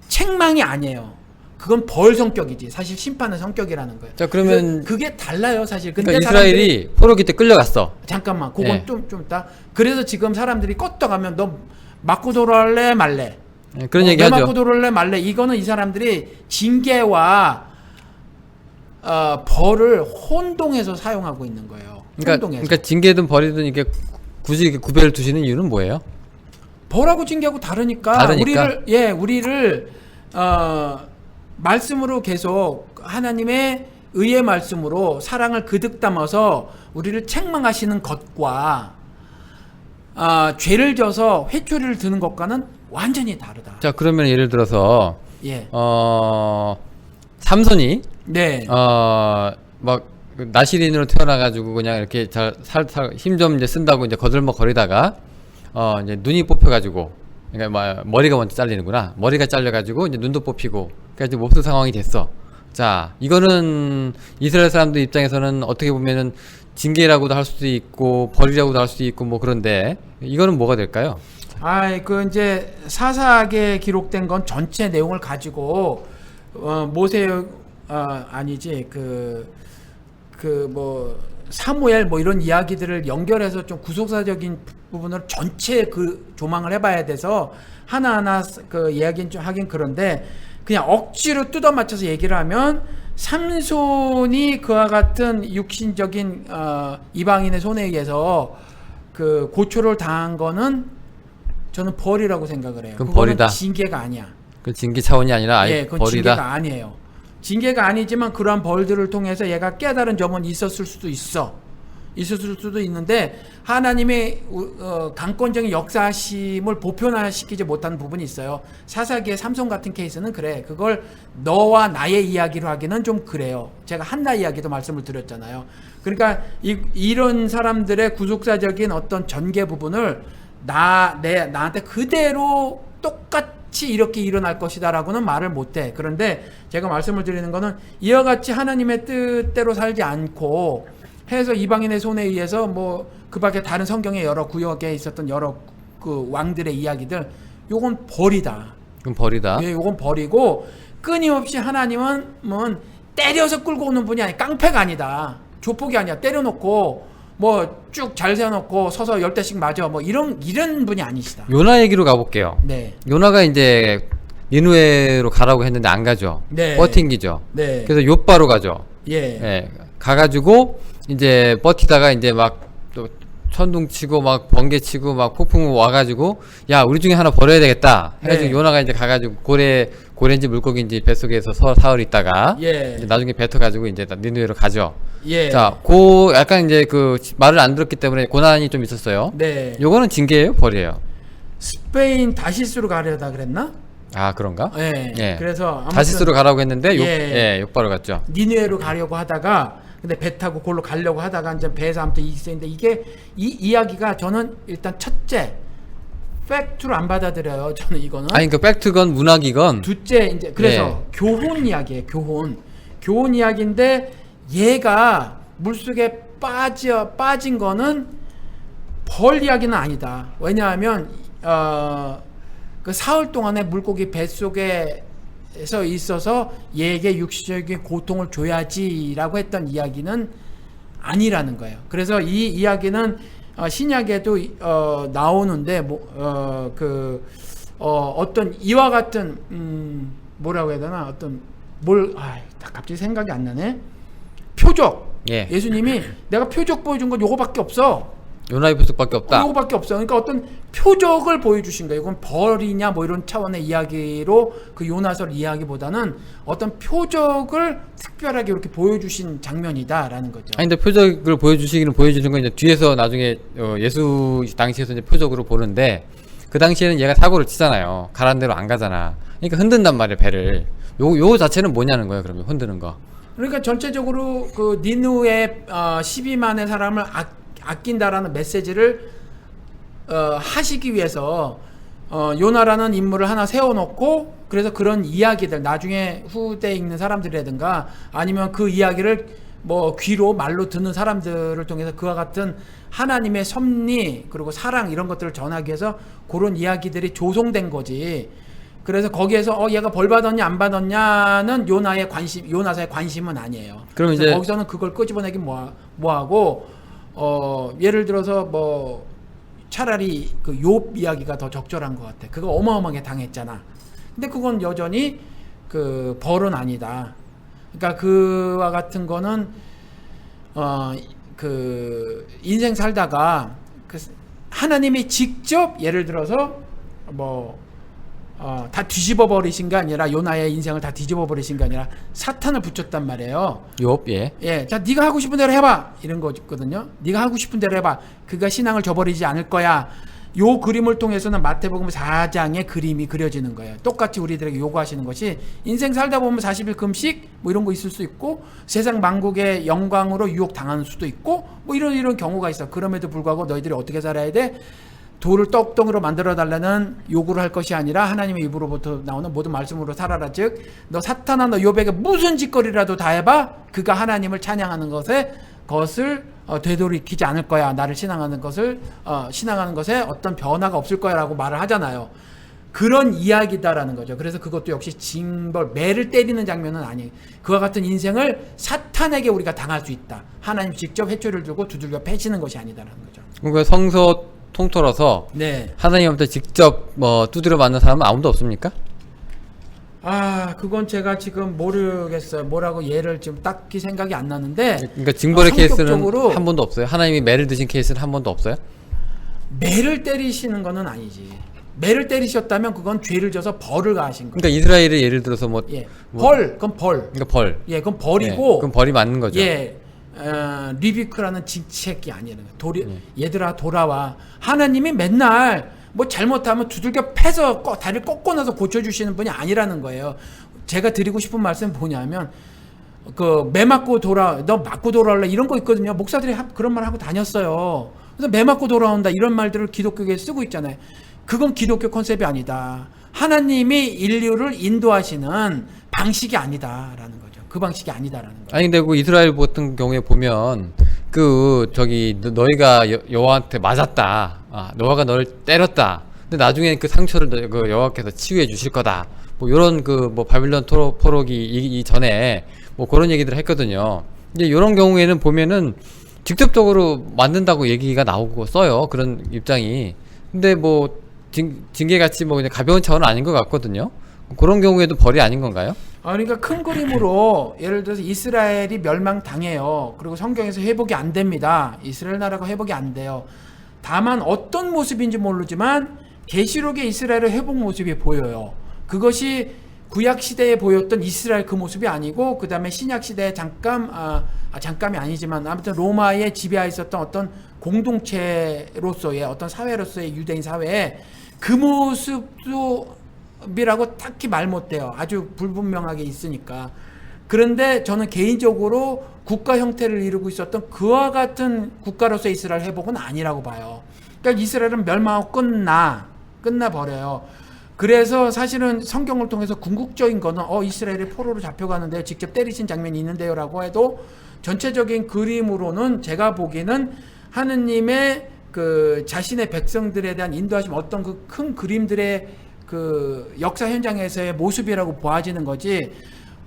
책망이 아니에요. 그건 벌 성격이지. 사실 심판의 성격이라는 거예요. 자, 그러면 그게 달라요, 사실. 근데 그러니까 이스라엘이 포로기 때 끌려갔어. 잠깐만, 그건 예. 좀 있다. 그래서 지금 사람들이 껐다가면 너 맞고 돌아올래 말래? 예, 그런 얘기 너 하죠. 맞고 돌아올래 말래? 이거는 이 사람들이 징계와 벌을 혼동해서 사용하고 있는 거예요. 혼동해서. 그러니까 징계든 벌이든 이게 굳이 이렇게 구별을 두시는 이유는 뭐예요? 벌하고 징계하고 다르니까. 우리를 말씀으로 계속 하나님의 의의 말씀으로 사랑을 그득 담아서 우리를 책망하시는 것과 죄를 져서 회초리를 드는 것과는 완전히 다르다. 자, 그러면 예를 들어서 예. 삼손이 네. 막 나시린으로 태어나가지고 그냥 이렇게 힘 좀 이제 쓴다고 이제 거들먹거리다가 이제 눈이 뽑혀가지고, 그러니까 막 머리가 먼저 잘리는구나. 머리가 잘려가지고 이제 눈도 뽑히고, 그러니까 이제 몹쓸 상황이 됐어. 자, 이거는 이스라엘 사람들 입장에서는 어떻게 보면은 징계라고도 할 수도 있고 벌이라고도 할 수도 있고 뭐 그런데 이거는 뭐가 될까요? 그 이제 사사기에 기록된 건 전체 내용을 가지고 아니지 뭐 사무엘 뭐 이런 이야기들을 연결해서 좀 구속사적인 부분을 전체 그 조망을 해봐야 돼서 하나하나 그 이야기는 좀 하긴 그런데 그냥 억지로 뜯어 맞춰서 얘기를 하면 삼손이 그와 같은 육신적인 이방인의 손에 의해서 그 고초를 당한 거는 저는 벌이라고 생각을 해요. 그건 그거는 벌이다. 징계가 아니야. 그 징계 차원이 아니라 아예 그건 벌이다. 징계가 아니에요. 징계가 아니지만 그러한 벌들을 통해서 얘가 깨달은 점은 있었을 수도 있는데 하나님의 강권적인 역사심을 보편화시키지 못한 부분이 있어요. 사사기의 삼손 같은 케이스는 그래. 그걸 너와 나의 이야기로 하기는 좀 그래요. 제가 한나 이야기도 말씀을 드렸잖아요. 그러니까 이런 사람들의 구속사적인 어떤 전개 부분을 나한테 그대로 똑같이 이렇게 일어날 것이다 라고는 말을 못해. 그런데 제가 말씀을 드리는 거는 이와 같이 하나님의 뜻대로 살지 않고 해서 이방인의 손에 의해서 뭐 그 밖에 다른 성경의 여러 구역에 있었던 여러 그 왕들의 이야기들, 요건 벌이다. 그럼 벌이다. 예, 요건 벌이고, 끊임없이 하나님은 뭐 때려서 끌고 오는 분이 아니, 깡패가 아니다. 조폭이 아니야. 때려놓고 뭐 쭉 잘 세워놓고 서서 10대씩 맞아. 뭐 이런 분이 아니시다. 요나 얘기로 가볼게요. 네. 요나가 이제 니누에로 가라고 했는데 안 가죠. 네. 버팅기죠. 네. 그래서 요바로 가죠. 예. 가가지고 이제 버티다가 이제 막 또 천둥 치고 막 번개 치고 막 폭풍 와가지고 야 우리 중에 하나 버려야 되겠다 해가지고 네. 요나가 이제 가가지고 고래인지 물고기인지 뱃속에서 사흘 있다가 예. 이제 나중에 뱉어가지고 이제 니누에로 가죠. 예. 자, 약간 이제 그 말을 안 들었기 때문에 고난이 좀 있었어요. 네. 요거는 징계예요, 벌이에요? 스페인 다시스로 가려다 그랬나? 아, 그런가? 예. 예. 그래서 아무튼 다시스로 가라고 했는데 예. 욕바로 갔죠. 니누에로 가려고 하다가 근데 배 타고 골로 가려고 하다가 이제 배에서 아무튼 있었는데 이게 이 이야기가 저는 일단 첫째 팩트로 안 받아들여요. 저는 이거는. 아니 그 팩트건 문학이건 둘째 이제 그래서 교훈 이야기예요. 교훈 이야기인데 얘가 물속에 빠진 거는 벌 이야기는 아니다. 왜냐하면 그 사흘 동안에 물고기 뱃속에서 있어서 얘에게 육신적인 고통을 줘야지라고 했던 이야기는 아니라는 거예요. 그래서 이 이야기는 신약에도 나오는데 어떤 이와 같은 뭐라고 해야 되나 어떤 갑자기 생각이 안 나네. 표적. 예. 예수님이 내가 표적 보여준 건 요거밖에 없어. 요나의 표적밖에 없다. 요거밖에 없어. 그러니까 어떤 표적을 보여주신 거예요. 이건 벌이냐 뭐 이런 차원의 이야기로 그 요나설 이야기보다는 어떤 표적을 특별하게 이렇게 보여주신 장면이다라는 거죠. 아니 근데 표적을 보여주시기는 보여주는 건 이제 뒤에서 나중에 예수 당시에서 이제 표적으로 보는데 그 당시에는 얘가 사고를 치잖아요. 가라는 대로 안 가잖아. 그러니까 흔든단 말이에요, 배를. 요 자체는 뭐냐는 거예요, 그러면 흔드는 거. 그러니까 전체적으로 그 니누의 12만의 사람을 아낀다라는 메시지를 하시기 위해서 요나라는 인물을 하나 세워놓고 그래서 그런 이야기들 나중에 후대에 읽는 사람들이라든가 아니면 그 이야기를 뭐 귀로 말로 듣는 사람들을 통해서 그와 같은 하나님의 섭리 그리고 사랑 이런 것들을 전하기 위해서 그런 이야기들이 조성된 거지. 그래서 거기에서 얘가 벌 받았냐 안 받았냐는 요나사의 관심은 아니에요. 그럼 이제 이제 거기서는 그걸 끄집어내긴 뭐하고 예를 들어서 뭐 차라리 그 욥 이야기가 더 적절한 것 같아. 그거 어마어마하게 당했잖아. 근데 그건 여전히 그 벌은 아니다. 그러니까 그와 같은 거는 그 인생 살다가 그 하나님이 직접 예를 들어서 다 뒤집어 버리신 게 아니라 요나의 인생을 다 뒤집어 버리신 게 아니라 사탄을 붙였단 말이에요. 예. 예, 자 네가 하고 싶은 대로 해봐 이런 거거든요. 네가 하고 싶은 대로 해봐. 그가 신앙을 저버리지 않을 거야. 요 그림을 통해서는 마태복음 4장의 그림이 그려지는 거예요. 똑같이 우리들에게 요구하시는 것이 인생 살다 보면 40일 금식 뭐 이런 거 있을 수 있고 세상 만국의 영광으로 유혹 당하는 수도 있고 뭐 이런 경우가 있어. 그럼에도 불구하고 너희들이 어떻게 살아야 돼? 돌을 떡덩이로 만들어 달라는 요구를 할 것이 아니라 하나님의 입으로부터 나오는 모든 말씀으로 살아라. 즉 너 사탄아 너 욥에게 무슨 짓거리라도 다 해봐. 그가 하나님을 찬양하는 것을 되돌이키지 않을 거야. 나를 신앙하는 것에 어떤 변화가 없을 거야라고 말을 하잖아요. 그런 이야기다라는 거죠. 그래서 그것도 역시 징벌, 매를 때리는 장면은 아니에요. 그와 같은 인생을 사탄에게 우리가 당할 수 있다. 하나님 직접 회초리를 들고 두들겨 패시는 것이 아니다라는 거죠. 그러니까 성서 통틀어서 네. 하나님한테 직접 두드려 맞는 사람은 아무도 없습니까? 그건 제가 지금 모르겠어요. 뭐라고 예를 지금 딱히 생각이 안 나는데. 그러니까 징벌의 케이스는 성격적으로 한 번도 없어요. 하나님이 매를 드신 케이스는 한 번도 없어요. 매를 때리시는 거는 아니지. 매를 때리셨다면 그건 죄를 져서 벌을 가하신 거예요. 그러니까 이스라엘을 예를 들어서 그건 벌. 그러니까 벌. 예, 그건 벌이고. 그건 벌이 맞는 거죠. 예. 리비크라는 징책이 아니라는 거예요. 얘들아 돌아와. 하나님이 맨날 뭐 잘못하면 두들겨 패서 다리를 꺾고 나서 고쳐주시는 분이 아니라는 거예요. 제가 드리고 싶은 말씀은 뭐냐면 매 맞고 너 맞고 돌아올래 이런 거 있거든요. 목사들이 그런 말 하고 다녔어요. 그래서 매 맞고 돌아온다 이런 말들을 기독교에 쓰고 있잖아요. 그건 기독교 컨셉이 아니다. 하나님이 인류를 인도하시는 방식이 아니다라는 거죠. 그 방식이 아니다라는 거죠. 아니 근데 그 이스라엘 같은 경우에 보면 너희가 여호와한테 맞았다. 여호와가 너를 때렸다. 근데 나중에 그 상처를 그 여호와께서 치유해 주실 거다. 뭐 이런 바빌론 포로기 이전에 뭐 그런 얘기들을 했거든요. 이제 이런 경우에는 보면은 직접적으로 만든다고 얘기가 나오고 써요. 그런 입장이. 근데 징계같이 그냥 가벼운 차원은 아닌 것 같거든요. 그런 경우에도 벌이 아닌 건가요? 그러니까 큰 그림으로 예를 들어서 이스라엘이 멸망당해요. 그리고 성경에서 회복이 안 됩니다. 이스라엘 나라가 회복이 안 돼요. 다만 어떤 모습인지 모르지만 계시록의 이스라엘의 회복 모습이 보여요. 그것이 구약 시대에 보였던 이스라엘 그 모습이 아니고 그 다음에 신약 시대에 잠깐이 아니지만 아무튼 로마에 지배하에 있었던 어떤 공동체로서의 어떤 사회로서의 유대인 사회에 그 모습이라고 딱히 말 못해요. 아주 불분명하게 있으니까. 그런데 저는 개인적으로 국가 형태를 이루고 있었던 그와 같은 국가로서의 이스라엘 회복은 아니라고 봐요. 그러니까 이스라엘은 멸망하고 끝나버려요. 그래서 사실은 성경을 통해서 궁극적인 거는 이스라엘이 포로로 잡혀가는데 직접 때리신 장면이 있는데요 라고 해도 전체적인 그림으로는 제가 보기에는 하느님의 그 자신의 백성들에 대한 인도하심 어떤 그 큰 그림들의 그 역사 현장에서의 모습이라고 보아지는 거지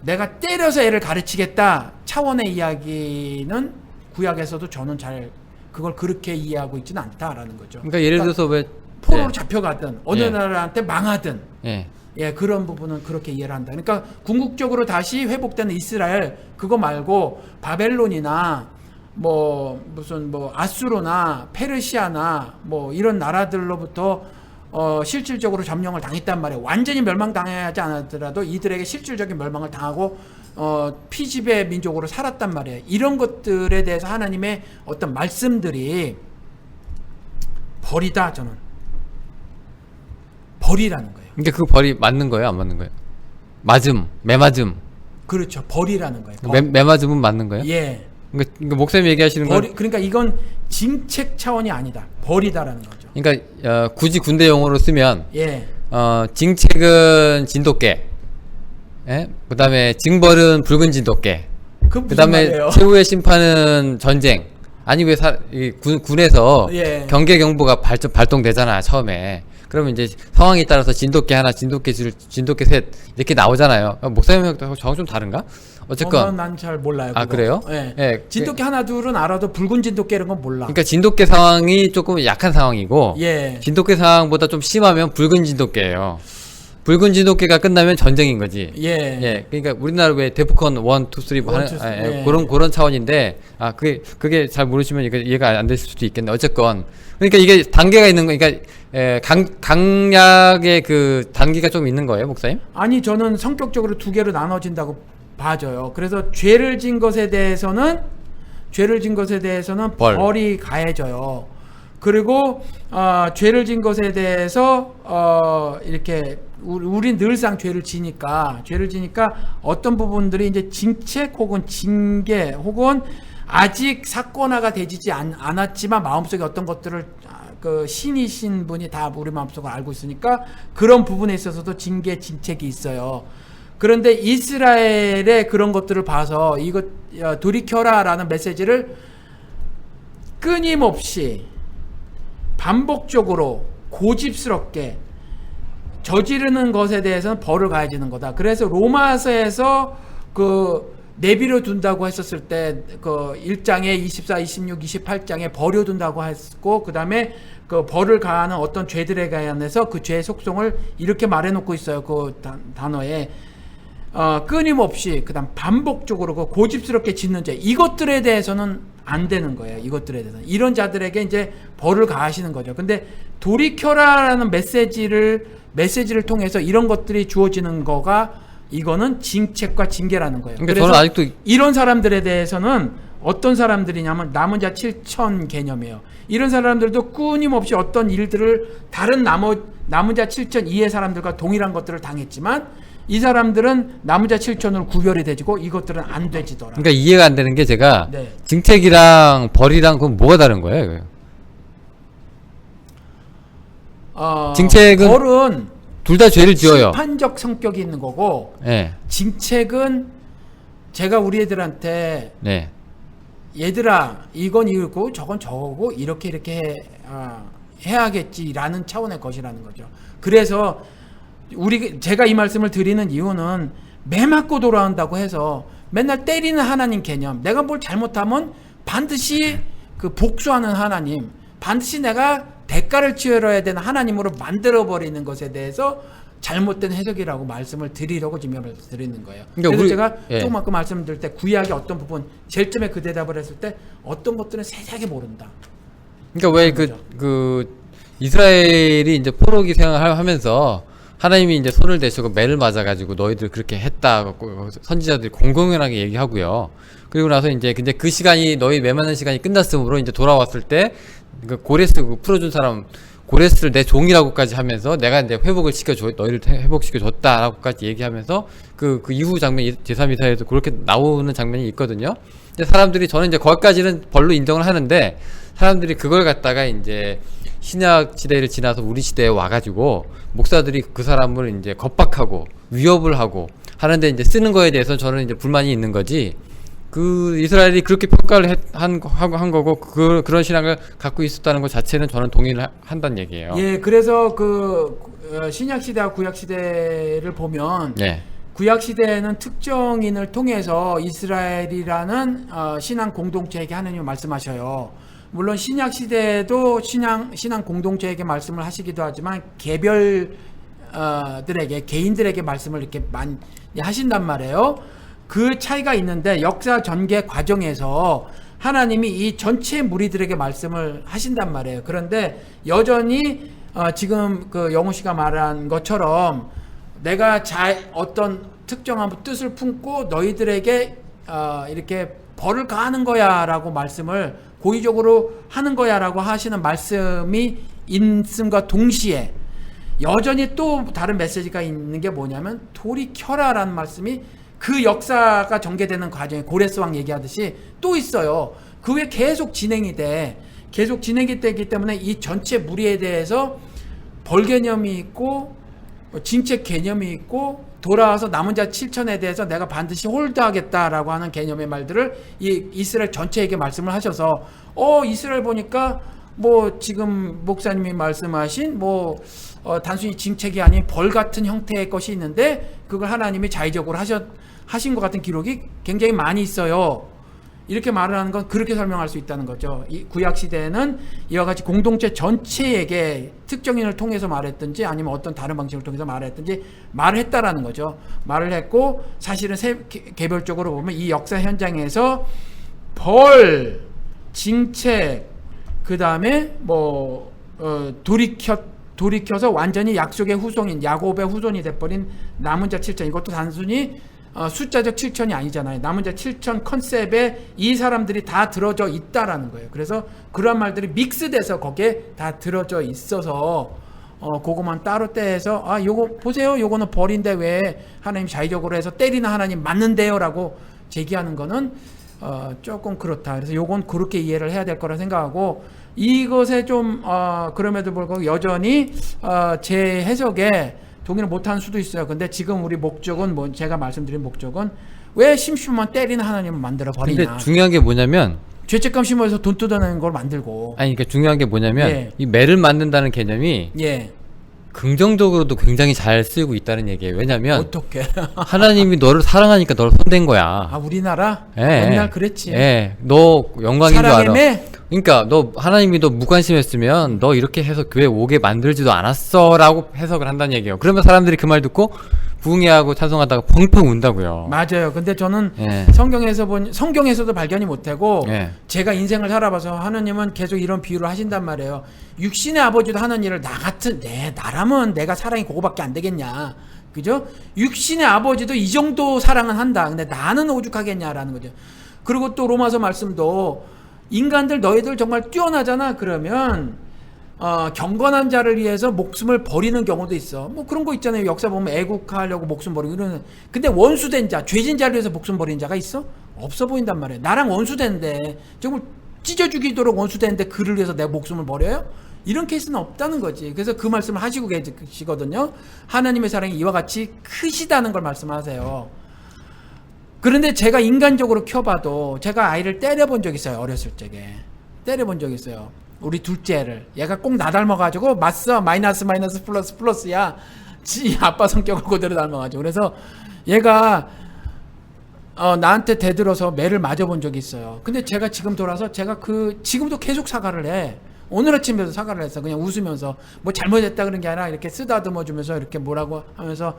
내가 때려서 애를 가르치겠다 차원의 이야기는 구약에서도 저는 잘 그걸 그렇게 이해하고 있지는 않다라는 거죠. 그러니까 예를 들어서 왜 포로로 예. 잡혀가든 어느 예. 나라한테 망하든 예. 예, 그런 부분은 그렇게 이해를 한다. 그러니까 궁극적으로 다시 회복되는 이스라엘 그거 말고 바벨론이나 뭐 무슨 뭐 아수르나 페르시아나 뭐 이런 나라들로부터 실질적으로 점령을 당했단 말이에요. 완전히 멸망당하지 않았더라도 이들에게 실질적인 멸망을 당하고 피지배 민족으로 살았단 말이에요. 이런 것들에 대해서 하나님의 어떤 말씀들이 벌이다, 저는 벌이라는 거예요. 그러니까 그 벌이 맞는 거예요, 안 맞는 거예요? 매맞음. 그렇죠. 벌이라는 거예요. 매맞음은 맞는 거예요? 예. 그러니까 목사님 얘기하시는 건 그러니까 이건 징책 차원이 아니다. 벌이다라는 거죠. 그러니까 굳이 군대 용어로 쓰면 예. 징책은 진돗개, 예? 그다음에 징벌은 붉은 진돗개, 그 무슨 그다음에 말이에요? 최후의 심판은 전쟁. 아니 왜 군에서 예. 경계 경보가 발동되잖아 처음에. 그러면 이제 상황에 따라서 진돗개 하나, 진돗개 셋 이렇게 나오잖아요. 목사님하고 저하고 좀 다른가? 어쨌건 난 잘 몰라요. 아 그거. 그래요? 예. 예. 진돗개 하나 둘은 알아도 붉은 진돗개 이런 건 몰라. 그러니까 진돗개 상황이 조금 약한 상황이고 예. 진돗개 상황보다 좀 심하면 붉은 진돗개예요. 붉은 진돗개가 끝나면 전쟁인 거지. 예. 예. 그러니까 우리나라 왜 데프콘 1, 2, 3 뭐 하는 예. 그런 차원인데 그게 잘 모르시면 이해가 안 되실 수도 있겠네. 어쨌건 그러니까 이게 단계가 있는 거. 그러니까 강약의 그 단계가 좀 있는 거예요, 목사님? 아니 저는 성격적으로 두 개로 나눠진다고 봐져요. 그래서 죄를 진 것에 대해서는 벌이 가해져요. 그리고 죄를 진 것에 대해서 이렇게 우린 늘상 죄를 지니까 어떤 부분들이 이제 징책 혹은 징계 혹은 아직 사건화가 되지 않았지만 마음속에 어떤 것들을 그 신이신 분이 다 우리 마음속을 알고 있으니까 그런 부분에 있어서도 징계 징책이 있어요. 그런데 이스라엘의 그런 것들을 봐서 이거 돌이켜라라는 메시지를 끊임없이 반복적으로 고집스럽게 저지르는 것에 대해서는 벌을 가해지는 거다. 그래서 로마서에서 그 내비려 둔다고 했었을 때 그 1장에 24, 26, 28장에 버려둔다고 했고 그다음에 그 벌을 가하는 어떤 죄들에 관해서 그 죄의 속성을 이렇게 말해놓고 있어요. 그 단어에 끊임없이 그다음 반복적으로 그 고집스럽게 짓는 죄 이것들에 대해서는 안 되는 거예요. 이것들에 대해서는 이런 자들에게 이제 벌을 가하시는 거죠. 근데 돌이켜라라는 메시지를 통해서 이런 것들이 주어지는 거가 이거는 징책과 징계라는 거예요. 그러니까 그래서 저는 아직도 이런 사람들에 대해서는 어떤 사람들이냐면 남은 자 7천 개념이에요. 이런 사람들도 끊임없이 어떤 일들을 다른 남은 자 7천 이의 사람들과 동일한 것들을 당했지만 이 사람들은 남은 자 7천으로 구별이 되지고 이것들은 안 되지더라. 그러니까 이해가 안 되는 게 제가 네. 징책이랑 벌이랑 그건 뭐가 다른 거예요? 징책은 벌은 둘 다 죄를 지어요. 심판적 성격이 있는 거고 예. 징책은 제가 우리 애들한테 네. 얘들아 이건 이거고 저건 저거고 이렇게 해야겠지라는 차원의 것이라는 거죠. 그래서 제가 이 말씀을 드리는 이유는 매 맞고 돌아온다고 해서 맨날 때리는 하나님 개념, 내가 뭘 잘못하면 반드시 그 복수하는 하나님, 반드시 내가 대가를 치러야 되는 하나님으로 만들어버리는 것에 대해서 잘못된 해석이라고 말씀을 드리려고 지금 드리는 거예요. 그러니까 그래서 제가 예. 조금 아까 말씀드릴 때 구약의 어떤 부분 제일 처음에 그 대답을 했을 때 어떤 것들은 세세하게 모른다. 그러니까 왜 그 이스라엘이 이제 포로기 생활을 하면서 하나님이 이제 손을 대시고 매를 맞아가지고 너희들 그렇게 했다 선지자들이 공공연하게 얘기하고요. 그리고 나서 이제 근데 그 시간이 너희 매 맞는 시간이 끝났으므로 이제 돌아왔을 때 그 고레스 그 풀어준 사람 고레스를 내 종이라고까지 하면서 내가 이제 회복을 시켜줘 너희를 회복시켜줬다라고까지 얘기하면서 그 이후 장면 제3이사에서 그렇게 나오는 장면이 있거든요. 근데 사람들이 저는 이제 거기까지는 벌로 인정을 하는데 사람들이 그걸 갖다가 이제 신약 시대를 지나서 우리 시대에 와가지고 목사들이 그 사람을 이제 겁박하고 위협을 하고 하는데 이제 쓰는 거에 대해서 저는 이제 불만이 있는 거지. 그 이스라엘이 그렇게 평가를 한 거고 그런 신앙을 갖고 있었다는 것 자체는 저는 동의를 한다는 얘기예요. 예, 그래서 그 신약 시대와 구약 시대를 보면 네. 구약 시대에는 특정인을 통해서 이스라엘이라는 신앙 공동체에게 하느님 말씀하셔요. 물론 신약 시대에도 신앙 공동체에게 말씀을 하시기도 하지만 개별들에게 개인들에게 말씀을 이렇게 많이 하신단 말이에요. 그 차이가 있는데 역사 전개 과정에서 하나님이 이 전체 무리들에게 말씀을 하신단 말이에요. 그런데 여전히 지금 그 영호 씨가 말한 것처럼 내가 어떤 특정한 뜻을 품고 너희들에게 이렇게 벌을 가하는 거야라고 말씀을 고의적으로 하는 거야라고 하시는 말씀이 있음과 동시에 여전히 또 다른 메시지가 있는 게 뭐냐면 돌이켜라라는 말씀이 그 역사가 전개되는 과정에 고레스 왕 얘기하듯이 또 있어요. 그 후에 계속 진행이 되기 때문에 이 전체 무리에 대해서 벌 개념이 있고 징책 개념이 있고 돌아와서 남은 자 7천에 대해서 내가 반드시 홀드하겠다라고 하는 개념의 말들을 이 이스라엘 전체에게 말씀을 하셔서 이스라엘 보니까 뭐 지금 목사님이 말씀하신 단순히 징책이 아닌 벌 같은 형태의 것이 있는데 그걸 하나님이 자의적으로 하신 것 같은 기록이 굉장히 많이 있어요. 이렇게 말을 하는 건 그렇게 설명할 수 있다는 거죠. 이 구약 시대에는 이와 같이 공동체 전체에게 특정인을 통해서 말했든지 아니면 어떤 다른 방식을 통해서 말했든지 말을 했다라는 거죠. 말을 했고 사실은 개별적으로 보면 이 역사 현장에서 벌, 징책, 그 다음에 돌이켜서 완전히 약속의 후손인 야곱의 후손이 돼버린 남은 자 7천, 이것도 단순히 숫자적 7천이 아니잖아요. 남은 자 7천 컨셉에 이 사람들이 다 들어져 있다라는 거예요. 그래서 그런 말들이 믹스돼서 거기에 다 들어져 있어서 그거만 따로 떼서 요거 보세요, 요거는 벌인데 왜 하나님 자의적으로 해서 때리는 하나님 맞는데요 라고 제기하는 거는 조금 그렇다. 그래서 요건 그렇게 이해를 해야 될 거라 생각하고, 이것에 좀 그럼에도 불구하고 여전히 제 해석에 동의를 못하는 수도 있어요. 근데 지금 우리 목적은 제가 말씀드린 목적은 왜 심심한 때리는 하나님을 만들어 버리냐. 근데 중요한 게 뭐냐면 죄책감 심어서 돈 뜯어내는 걸 만들고. 아니 그러니까 중요한 게 뭐냐면 예. 이 매를 만든다는 개념이 예. 긍정적으로도 굉장히 잘 쓰이고 있다는 얘기예요. 왜냐면 어떻게? 하나님이 너를 사랑하니까 너를 손댄 거야. 우리나라 예. 옛날 그랬지. 예. 너 영광인 줄 알아. 사랑의 그러니까 하나님이 너 무관심했으면 너 이렇게 해서 교회 오게 만들지도 않았어라고 해석을 한다는 얘기예요. 그러면 사람들이 그 말 듣고 부흥회하고 찬송하다가 펑펑 운다고요. 맞아요. 근데 저는 예. 성경에서도 발견이 못하고 예. 제가 인생을 살아봐서 하나님은 계속 이런 비유를 하신단 말이에요. 육신의 아버지도 하는 일을 나라면 내가 사랑이 그거밖에 안 되겠냐. 그죠? 육신의 아버지도 이 정도 사랑은 한다. 근데 나는 오죽하겠냐라는 거죠. 그리고 또 로마서 말씀도 인간들 너희들 정말 뛰어나잖아. 그러면 경건한 자를 위해서 목숨을 버리는 경우도 있어. 뭐 그런 거 있잖아요. 역사 보면 애국하려고 목숨 버리고 이러는. 근데 원수된 자, 죄진 자를 위해서 목숨 버리는 자가 있어? 없어 보인단 말이에요. 나랑 원수된데 정말 찢어 죽이도록 원수되는데 그를 위해서 내 목숨을 버려요? 이런 케이스는 없다는 거지. 그래서 그 말씀을 하시고 계시거든요. 하나님의 사랑이 이와 같이 크시다는 걸 말씀하세요. 그런데 제가 인간적으로 켜봐도 제가 아이를 때려본 적 있어요. 어렸을 적에 때려본 적 있어요. 우리 둘째를. 얘가 꼭 나 닮아가지고 맞서 마이너스 플러스 플러스야. 지 아빠 성격을 그대로 닮아가지고. 그래서 얘가 나한테 대들어서 매를 맞아본 적이 있어요. 근데 제가 지금 돌아서 제가 지금도 계속 사과를 해. 오늘 아침에도 사과를 했어. 그냥 웃으면서 뭐 잘못했다 그런 게 아니라 이렇게 쓰다듬어 주면서 이렇게 뭐라고 하면서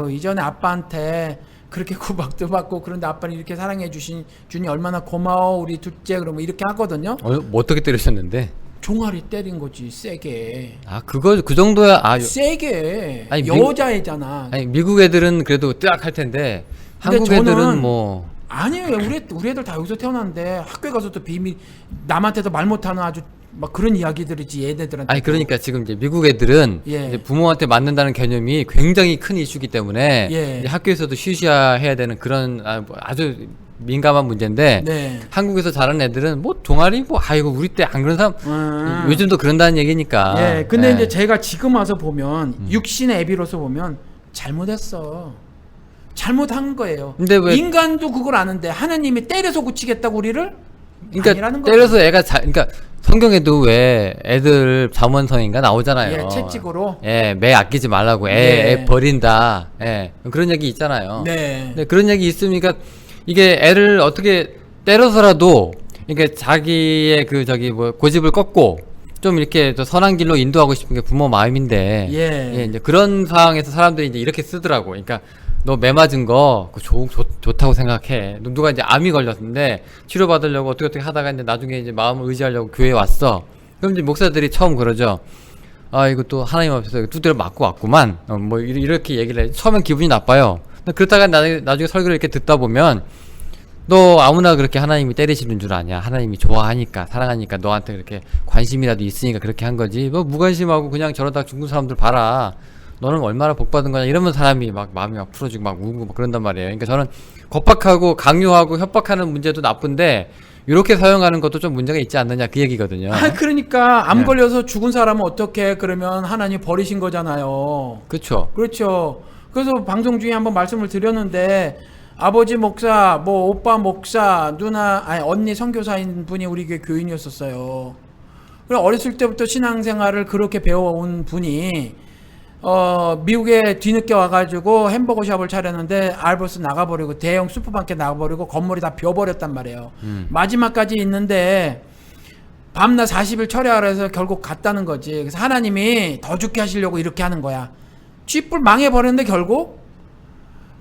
이전에 아빠한테 그렇게 구박도 받고 그런데 아빠는 이렇게 사랑해 주니 얼마나 고마워 우리 둘째. 그러면 이렇게 하거든요. 뭐 어떻게 때리셨는데? 종아리 때린 거지 세게. 그 정도야. 세게. 아니, 여자애잖아. 아니 미국 애들은 그래도 뜨악 할 텐데 한국 애들은 뭐 아니에요. 우리 애들 다 여기서 태어났는데 학교에 가서 또 비밀 남한테도 말 못하는 아주 막 그런 이야기들이지 얘네들한테. 아니 그러니까 지금 이제 미국 애들은 예. 이제 부모한테 맞는다는 개념이 굉장히 큰 이슈이기 때문에 예. 이제 학교에서도 쉬쉬해야 되는 그런 아주 민감한 문제인데 네. 한국에서 자란 애들은 뭐 동아리 아이고 우리 때 안 그런 사람 요즘도 그런다는 얘기니까. 예. 근데 예. 이제 제가 지금 와서 보면 육신의 애비로서 보면 잘못했어. 잘못한 거예요. 근데 왜 인간도 그걸 아는데 하나님이 때려서 고치겠다고 우리를? 그러니까 아니라는 거죠. 때려서 애가 그러니까 성경에도 왜 애들 잠언서인가 나오잖아요. 예, 채찍으로. 예, 매 아끼지 말라고. 네. 애 버린다. 예, 그런 얘기 있잖아요. 네. 근데 그런 얘기 있으니까 이게 애를 어떻게 때려서라도 이게 자기의 그 저기 뭐 고집을 꺾고 좀 이렇게 또 선한 길로 인도하고 싶은 게 부모 마음인데 예. 이제 그런 상황에서 사람들이 이제 이렇게 쓰더라고. 그러니까 너 매 맞은 거 그거 좋다고 생각해. 누가 이제 암이 걸렸는데 치료 받으려고 어떻게 하다가 이제 나중에 이제 마음을 의지하려고 교회에 왔어. 그럼 이제 목사들이 처음 그러죠. 아 이거 또 하나님 앞에서 두드려 맞고 왔구만. 뭐 이렇게 얘기를 해. 처음엔 기분이 나빠요. 근데 그러다가 나중에 설교를 이렇게 듣다 보면 너 아무나 그렇게 하나님이 때리시는 줄 아냐. 하나님이 좋아하니까 사랑하니까 너한테 그렇게 관심이라도 있으니까 그렇게 한 거지. 뭐 무관심하고 그냥 저러다 죽는 사람들 봐라. 너는 얼마나 복받은 거냐 이러면 사람이 막 마음이 막 풀어지고 막 우고 막 그런단 말이에요. 그러니까 저는 겁박하고 강요하고 협박하는 문제도 나쁜데 이렇게 사용하는 것도 좀 문제가 있지 않느냐 그 얘기거든요. 그러니까 암 네. 걸려서 죽은 사람은 어떻게 그러면 하나님 버리신 거잖아요. 그렇죠. 그렇죠. 그래서 방송 중에 한번 말씀을 드렸는데 아버지 목사, 뭐 오빠 목사, 누나, 아니 언니 선교사인 분이 우리 교회 교인이었었어요. 그래 어렸을 때부터 신앙생활을 그렇게 배워온 분이 미국에 뒤늦게 와가지고 햄버거 샵을 차렸는데 알버스 나가버리고 대형 슈퍼마켓 나가버리고 건물이 다 비어버렸단 말이에요. 마지막까지 있는데 밤낮 40일 철야하라 해서 결국 갔다는 거지. 그래서 하나님이 더 죽게 하시려고 이렇게 하는 거야. 쥐뿔 망해버렸는데 결국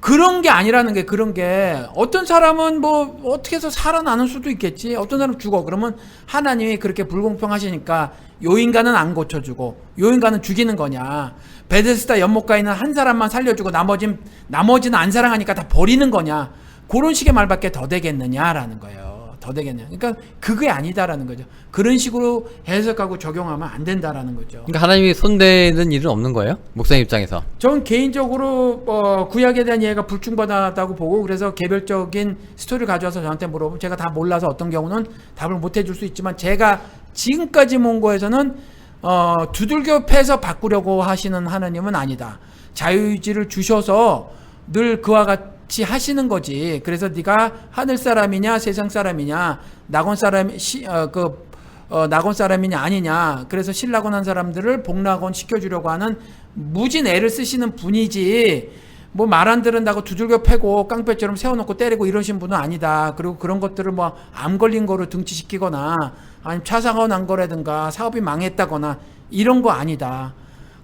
그런 게 아니라는 게 그런 게 어떤 사람은 뭐 어떻게 해서 살아나는 수도 있겠지. 어떤 사람 죽어. 그러면 하나님이 그렇게 불공평하시니까 요 인간은 안 고쳐주고 요 인간은 죽이는 거냐. 베데스다 연못가에 있는 한 사람만 살려주고 나머지는 안 사랑하니까 다 버리는 거냐. 그런 식의 말밖에 더 되겠느냐라는 거예요. 더 되겠냐. 그러니까 그게 아니다라는 거죠. 그런 식으로 해석하고 적용하면 안 된다라는 거죠. 그러니까 하나님이 손대는 일은 없는 거예요? 목사님 입장에서. 전 개인적으로 구약에 대한 이해가 불충분하다고 보고 그래서 개별적인 스토리를 가져와서 저한테 물어보면 제가 다 몰라서 어떤 경우는 답을 못 해줄 수 있지만 제가 지금까지 본 거에서는 두들겨 패서 바꾸려고 하시는 하나님은 아니다. 자유의지를 주셔서 늘 그와 같이 하시는 거지. 그래서 네가 하늘 사람이냐 세상 사람이냐 낙원 사람이냐 아니냐. 그래서 신락원한 사람들을 복락원 시켜주려고 하는 무진 애를 쓰시는 분이지. 뭐 말 안 들은다고 두들겨 패고 깡패처럼 세워놓고 때리고 이러신 분은 아니다. 그리고 그런 것들을 뭐 암 걸린 거로 등치시키거나 아니면 차 사고 난 거라든가 사업이 망했다거나 이런 거 아니다.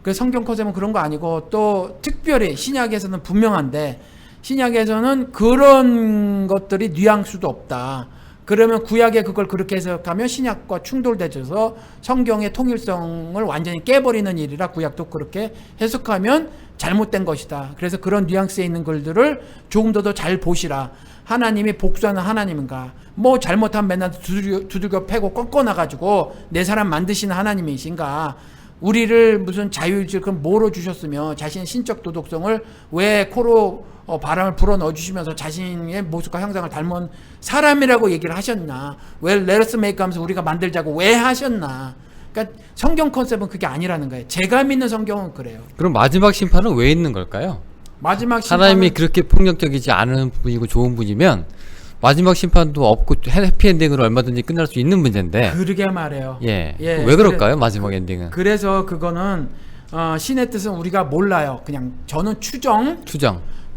그래서 성경 컨셉은 그런 거 아니고 또 특별히 신약에서는 분명한데 신약에서는 그런 것들이 뉘앙스도 없다. 그러면 구약에 그걸 그렇게 해석하면 신약과 충돌되져서 성경의 통일성을 완전히 깨버리는 일이라 구약도 그렇게 해석하면 잘못된 것이다. 그래서 그런 뉘앙스에 있는 글들을 조금 더 잘 보시라. 하나님이 복수하는 하나님인가? 뭐 잘못하면 맨날 두들겨 패고 꺾어놔가지고 내 사람 만드시는 하나님이신가? 우리를 무슨 자유의지를 그럼 뭐로 주셨으며 자신의 신적 도덕성을 왜 코로 바람을 불어 넣어주시면서 자신의 모습과 형상을 닮은 사람이라고 얘기를 하셨나? 왜 레러스 메이크 하면서 우리가 만들자고 왜 하셨나? 그러니까 성경 컨셉은 그게 아니라는 거예요. 제가 믿는 성경은 그래요. 그럼 마지막 심판은 왜 있는 걸까요? 마지막 심판은 하나님이 그렇게 폭력적이지 않은 분이고 좋은 분이면 마지막 심판도 없고 해피엔딩으로 얼마든지 끝날 수 있는 문제인데. 그러게 말해요. 예. 왜 그럴까요? 마지막 엔딩은. 그래서 그거는 신의 뜻은 우리가 몰라요. 그냥 저는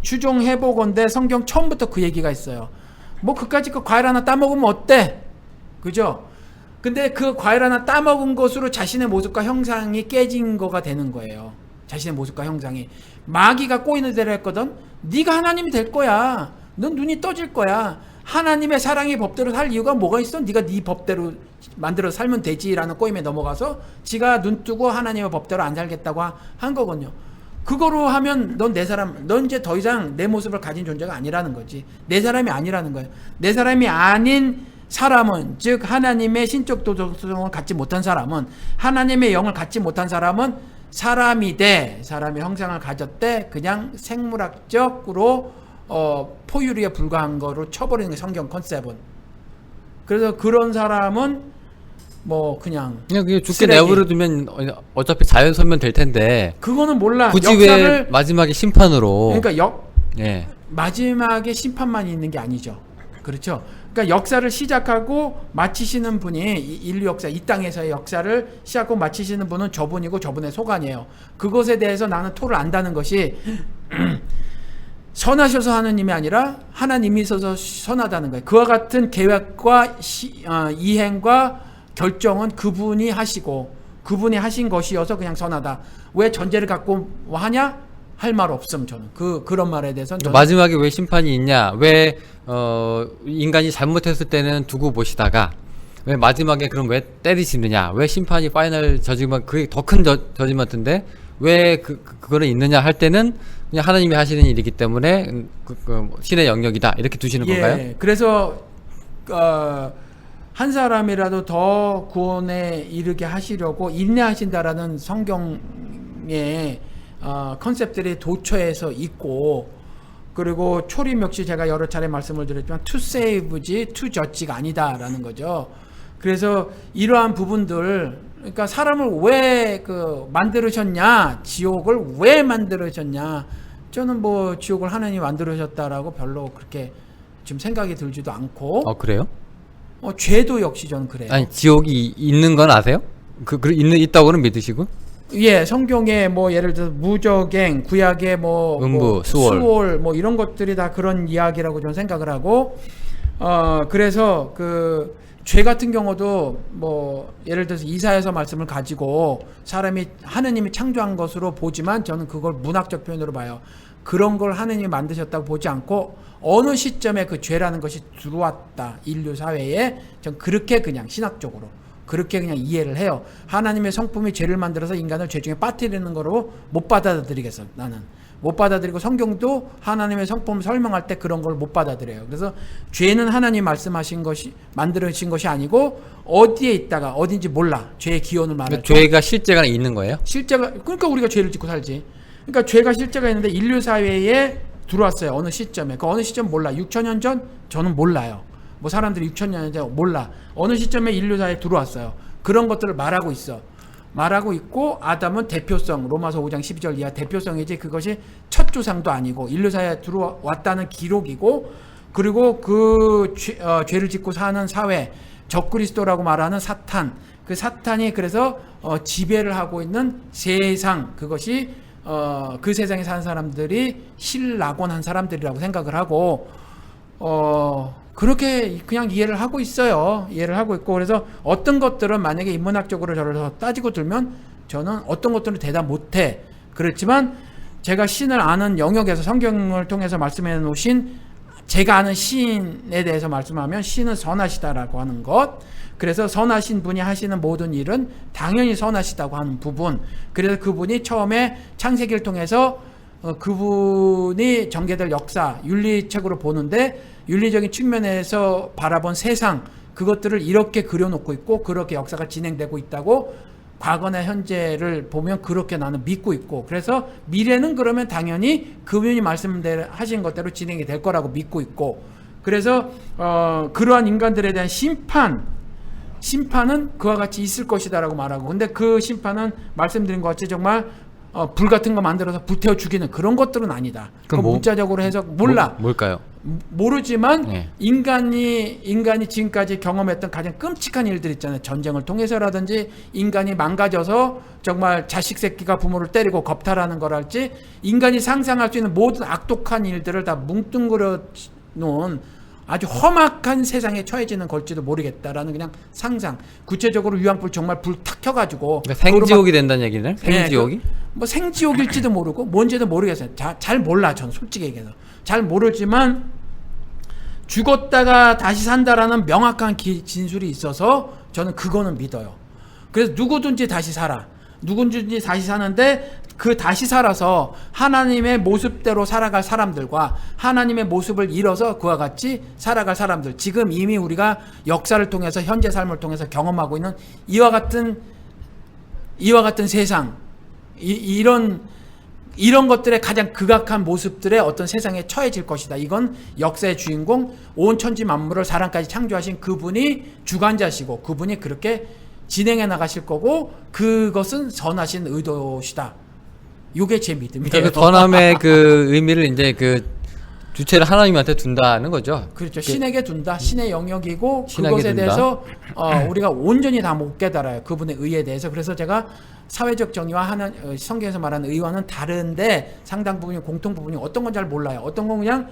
추정해보건데 성경 처음부터 그 얘기가 있어요. 뭐 그까짓 거 과일 하나 따먹으면 어때? 그죠? 근데 그 과일 하나 따먹은 것으로 자신의 모습과 형상이 깨진 거가 되는 거예요. 자신의 모습과 형상이. 마귀가 꼬이는 대로 했거든. 네가 하나님이 될 거야. 넌 눈이 떠질 거야. 하나님의 사랑의 법대로 살 이유가 뭐가 있어? 네가 네 법대로 만들어 살면 되지라는 꼬임에 넘어가서 지가 눈 뜨고 하나님의 법대로 안 살겠다고 한 거거든요. 그거로 하면 넌 내 사람, 넌 이제 더 이상 내 모습을 가진 존재가 아니라는 거지. 내 사람이 아니라는 거예요. 내 사람이 아닌 사람은, 즉 하나님의 신적 도덕성을 갖지 못한 사람은, 하나님의 영을 갖지 못한 사람은 사람이 돼. 사람의 형상을 가졌대. 그냥 생물학적으로 포유류에 불과한 거로 쳐버리는 게 성경 컨셉은. 그래서 그런 사람은 뭐 그냥 죽게 쓰레기. 내버려두면 어차피 자연선면 될 텐데 그거는 몰라. 굳이 역사를, 왜 마지막에 심판으로. 그러니까 예. 마지막에 심판만 있는 게 아니죠. 그렇죠. 그러니까 역사를 시작하고 마치시는 분이 인류 역사, 이 땅에서의 역사를 시작하고 마치시는 분은 저분이고 저분의 소관이에요. 그것에 대해서 나는 토를 안다는 것이 선하셔서 하느님이 아니라 하나님이 있어서 선하다는 거예요. 그와 같은 계획과 이행과 결정은 그분이 하시고 그분이 하신 것이어서 그냥 선하다. 왜 전제를 갖고 하냐? 할 말 없음. 저는 그런 말에 대해서는 저는 마지막에 왜 심판이 있냐? 왜 인간이 잘못했을 때는 두고 보시다가 왜 마지막에 그럼 왜 때리시느냐? 왜 심판이 파이널 저지먼트, 그게 더 큰 저지먼트인데 왜 그거는 있느냐 할 때는 그냥 하나님이 하시는 일이기 때문에 신의 영역이다 이렇게 두시는 건가요? 그래서 한 사람이라도 더 구원에 이르게 하시려고 인내하신다라는 성경의 컨셉들이 도처에서 있고, 그리고 초림 역시 제가 여러 차례 말씀을 드렸지만 to save지 to judge가 아니다라는 거죠. 그래서 이러한 부분들, 그러니까 사람을 왜 만들으셨냐, 지옥을 왜 만들으셨냐, 저는 뭐 지옥을 하나님이 만들으셨다라고 별로 그렇게 지금 생각이 들지도 않고. 그래요? 죄도 역시 저는 그래요. 아니 지옥이 있는 건 아세요? 있다고는 믿으시고? 예, 성경에 뭐 예를 들어서 무적행, 구약의 음부, 수월 뭐 이런 것들이 다 그런 이야기라고 저는 생각을 하고, 그래서 죄 같은 경우도 뭐 예를 들어서 이사야서 말씀을 가지고 사람이 하느님이 창조한 것으로 보지만 저는 그걸 문학적 표현으로 봐요. 그런 걸 하느님이 만드셨다고 보지 않고 어느 시점에 그 죄라는 것이 들어왔다 인류 사회에, 전 그렇게 그냥 신학적으로 그렇게 그냥 이해를 해요. 하나님의 성품이 죄를 만들어서 인간을 죄 중에 빠뜨리는 거로 못 받아들이겠어. 나는 못 받아들이고, 성경도 하나님의 성품을 설명할 때 그런 걸 못 받아들여요. 그래서 죄는 하나님 말씀하신 것이 만들어진 것이 아니고 어디에 있다가 어딘지 몰라. 죄의 기원을 말할 때. 죄가 실제가 있는 거예요? 실제가, 그러니까 우리가 죄를 짓고 살지. 그러니까 죄가 실제가 있는데 인류 사회에 들어왔어요. 어느 시점에. 그 어느 시점 몰라. 6천년 전? 저는 몰라요. 뭐 사람들이 6천년 전 몰라. 어느 시점에 인류 사회에 들어왔어요. 그런 것들을 말하고 있어. 말하고 있고, 아담은 대표성, 로마서 5장 12절 이하 대표성이지 그것이 첫 조상도 아니고 인류 사회에 들어왔다는 기록이고, 그리고 죄를 짓고 사는 사회, 적그리스도라고 말하는 사탄, 그 사탄이 그래서 지배를 하고 있는 세상, 그것이 그 세상에 사는 사람들이 신락원한 사람들이라고 생각을 하고, 그렇게 그냥 이해를 하고 있어요. 이해를 하고 있고, 그래서 어떤 것들은 만약에 인문학적으로 저를 따지고 들면 저는 어떤 것들은 대답 못해. 그렇지만 제가 신을 아는 영역에서 성경을 통해서 말씀해 놓으신 제가 아는 신에 대해서 말씀하면 신은 선하시다라고 하는 것, 그래서 선하신 분이 하시는 모든 일은 당연히 선하시다고 하는 부분, 그래서 그분이 처음에 창세기를 통해서 그분이 전개될 역사, 윤리책으로 보는데 윤리적인 측면에서 바라본 세상, 그것들을 이렇게 그려놓고 있고 그렇게 역사가 진행되고 있다고 과거나 현재를 보면 그렇게 나는 믿고 있고, 그래서 미래는 그러면 당연히 그분이 말씀하신 것대로 진행이 될 거라고 믿고 있고, 그래서 그러한 인간들에 대한 심판은 그와 같이 있을 것이다라고 말하고, 근데 그 심판은 말씀드린 것 같이 정말 불 같은 거 만들어서 불태워 죽이는 그런 것들은 아니다. 그 문자적으로 해서 몰라. 뭘까요? 모르지만 네. 인간이 지금까지 경험했던 가장 끔찍한 일들 있잖아요. 전쟁을 통해서라든지 인간이 망가져서 정말 자식 새끼가 부모를 때리고 겁탈하는 거랄지, 인간이 상상할 수 있는 모든 악독한 일들을 다 뭉뚱그려 놓은 아주 험악한 세상에 처해지는 걸지도 모르겠다라는 그냥 상상. 구체적으로 유황불 정말 불 탁 켜가지고 그러니까 생지옥이 된다는 얘기네? 생지옥이? 뭐 생지옥일지도 모르고 뭔지도 모르겠어요. 잘 몰라. 저는 솔직히 얘기해서 잘 모르지만 죽었다가 다시 산다라는 명확한 진술이 있어서 저는 그거는 믿어요. 그래서 누구든지 다시 살아. 누구든지 다시 사는데 그 다시 살아서 하나님의 모습대로 살아갈 사람들과 하나님의 모습을 잃어서 그와 같이 살아갈 사람들, 지금 이미 우리가 역사를 통해서 현재 삶을 통해서 경험하고 있는 이와 같은 세상, 이런 것들의 가장 극악한 모습들의 어떤 세상에 처해질 것이다. 이건 역사의 주인공, 온 천지 만물을 사람까지 창조하신 그분이 주관자시고 그분이 그렇게 진행해 나가실 거고, 그것은 선하신 의도시다. 이게 제 믿음이에요. 그러니까 그 선함의 그 의미를 이제 주체를 하나님한테 둔다는 거죠. 그렇죠. 신에게 둔다. 신의 영역이고 신에게 그것에 둔다. 대해서 우리가 온전히 다 못 깨달아요. 그분의 의에 대해서. 그래서 제가 사회적 정의와 성경에서 말하는 의와는 다른데 상당 부분이 공통 부분이 어떤 건 잘 몰라요. 어떤 건 그냥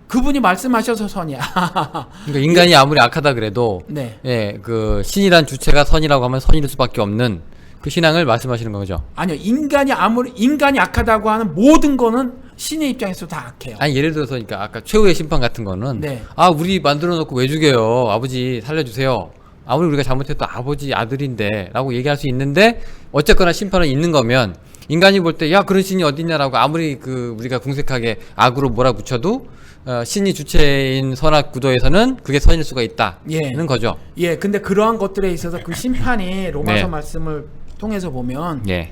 그분이 말씀하셔서 선이야. 그러니까 인간이 아무리 악하다 그래도 네. 예, 그 신이란 주체가 선이라고 하면 선일 수밖에 없는 그 신앙을 말씀하시는 거죠. 아니요. 인간이 악하다고 하는 모든 거는 신의 입장에서 다 악해요. 아니 예를 들어서 그러니까 아까 최후의 심판 같은 거는 네. 아 우리 만들어 놓고 왜 죽여요? 아버지 살려주세요. 아무리 우리가 잘못해도 아버지 아들인데 라고 얘기할 수 있는데 어쨌거나 심판은 있는 거면 인간이 볼 때 야 그런 신이 어딨냐라고 아무리 그 우리가 궁색하게 악으로 몰아붙여도 신이 주체인 선악 구도에서는 그게 선일 수가 있다는 예. 거죠. 예, 근데 그러한 것들에 있어서 그 심판이 로마서 네. 말씀을 통해서 보면 예.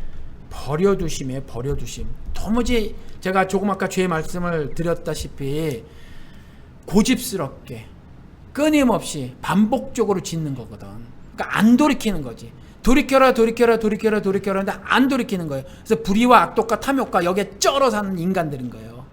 버려두심이에요. 버려두심. 도무지 제가 조금 아까 죄의 말씀을 드렸다시피 고집스럽게 끊임없이 반복적으로 짓는 거거든. 그러니까 안 돌이키는 거지. 돌이켜라 하는데 안 돌이키는 거예요. 그래서 불의와 악독과 탐욕과 여기에 쩔어 사는 인간들인 거예요.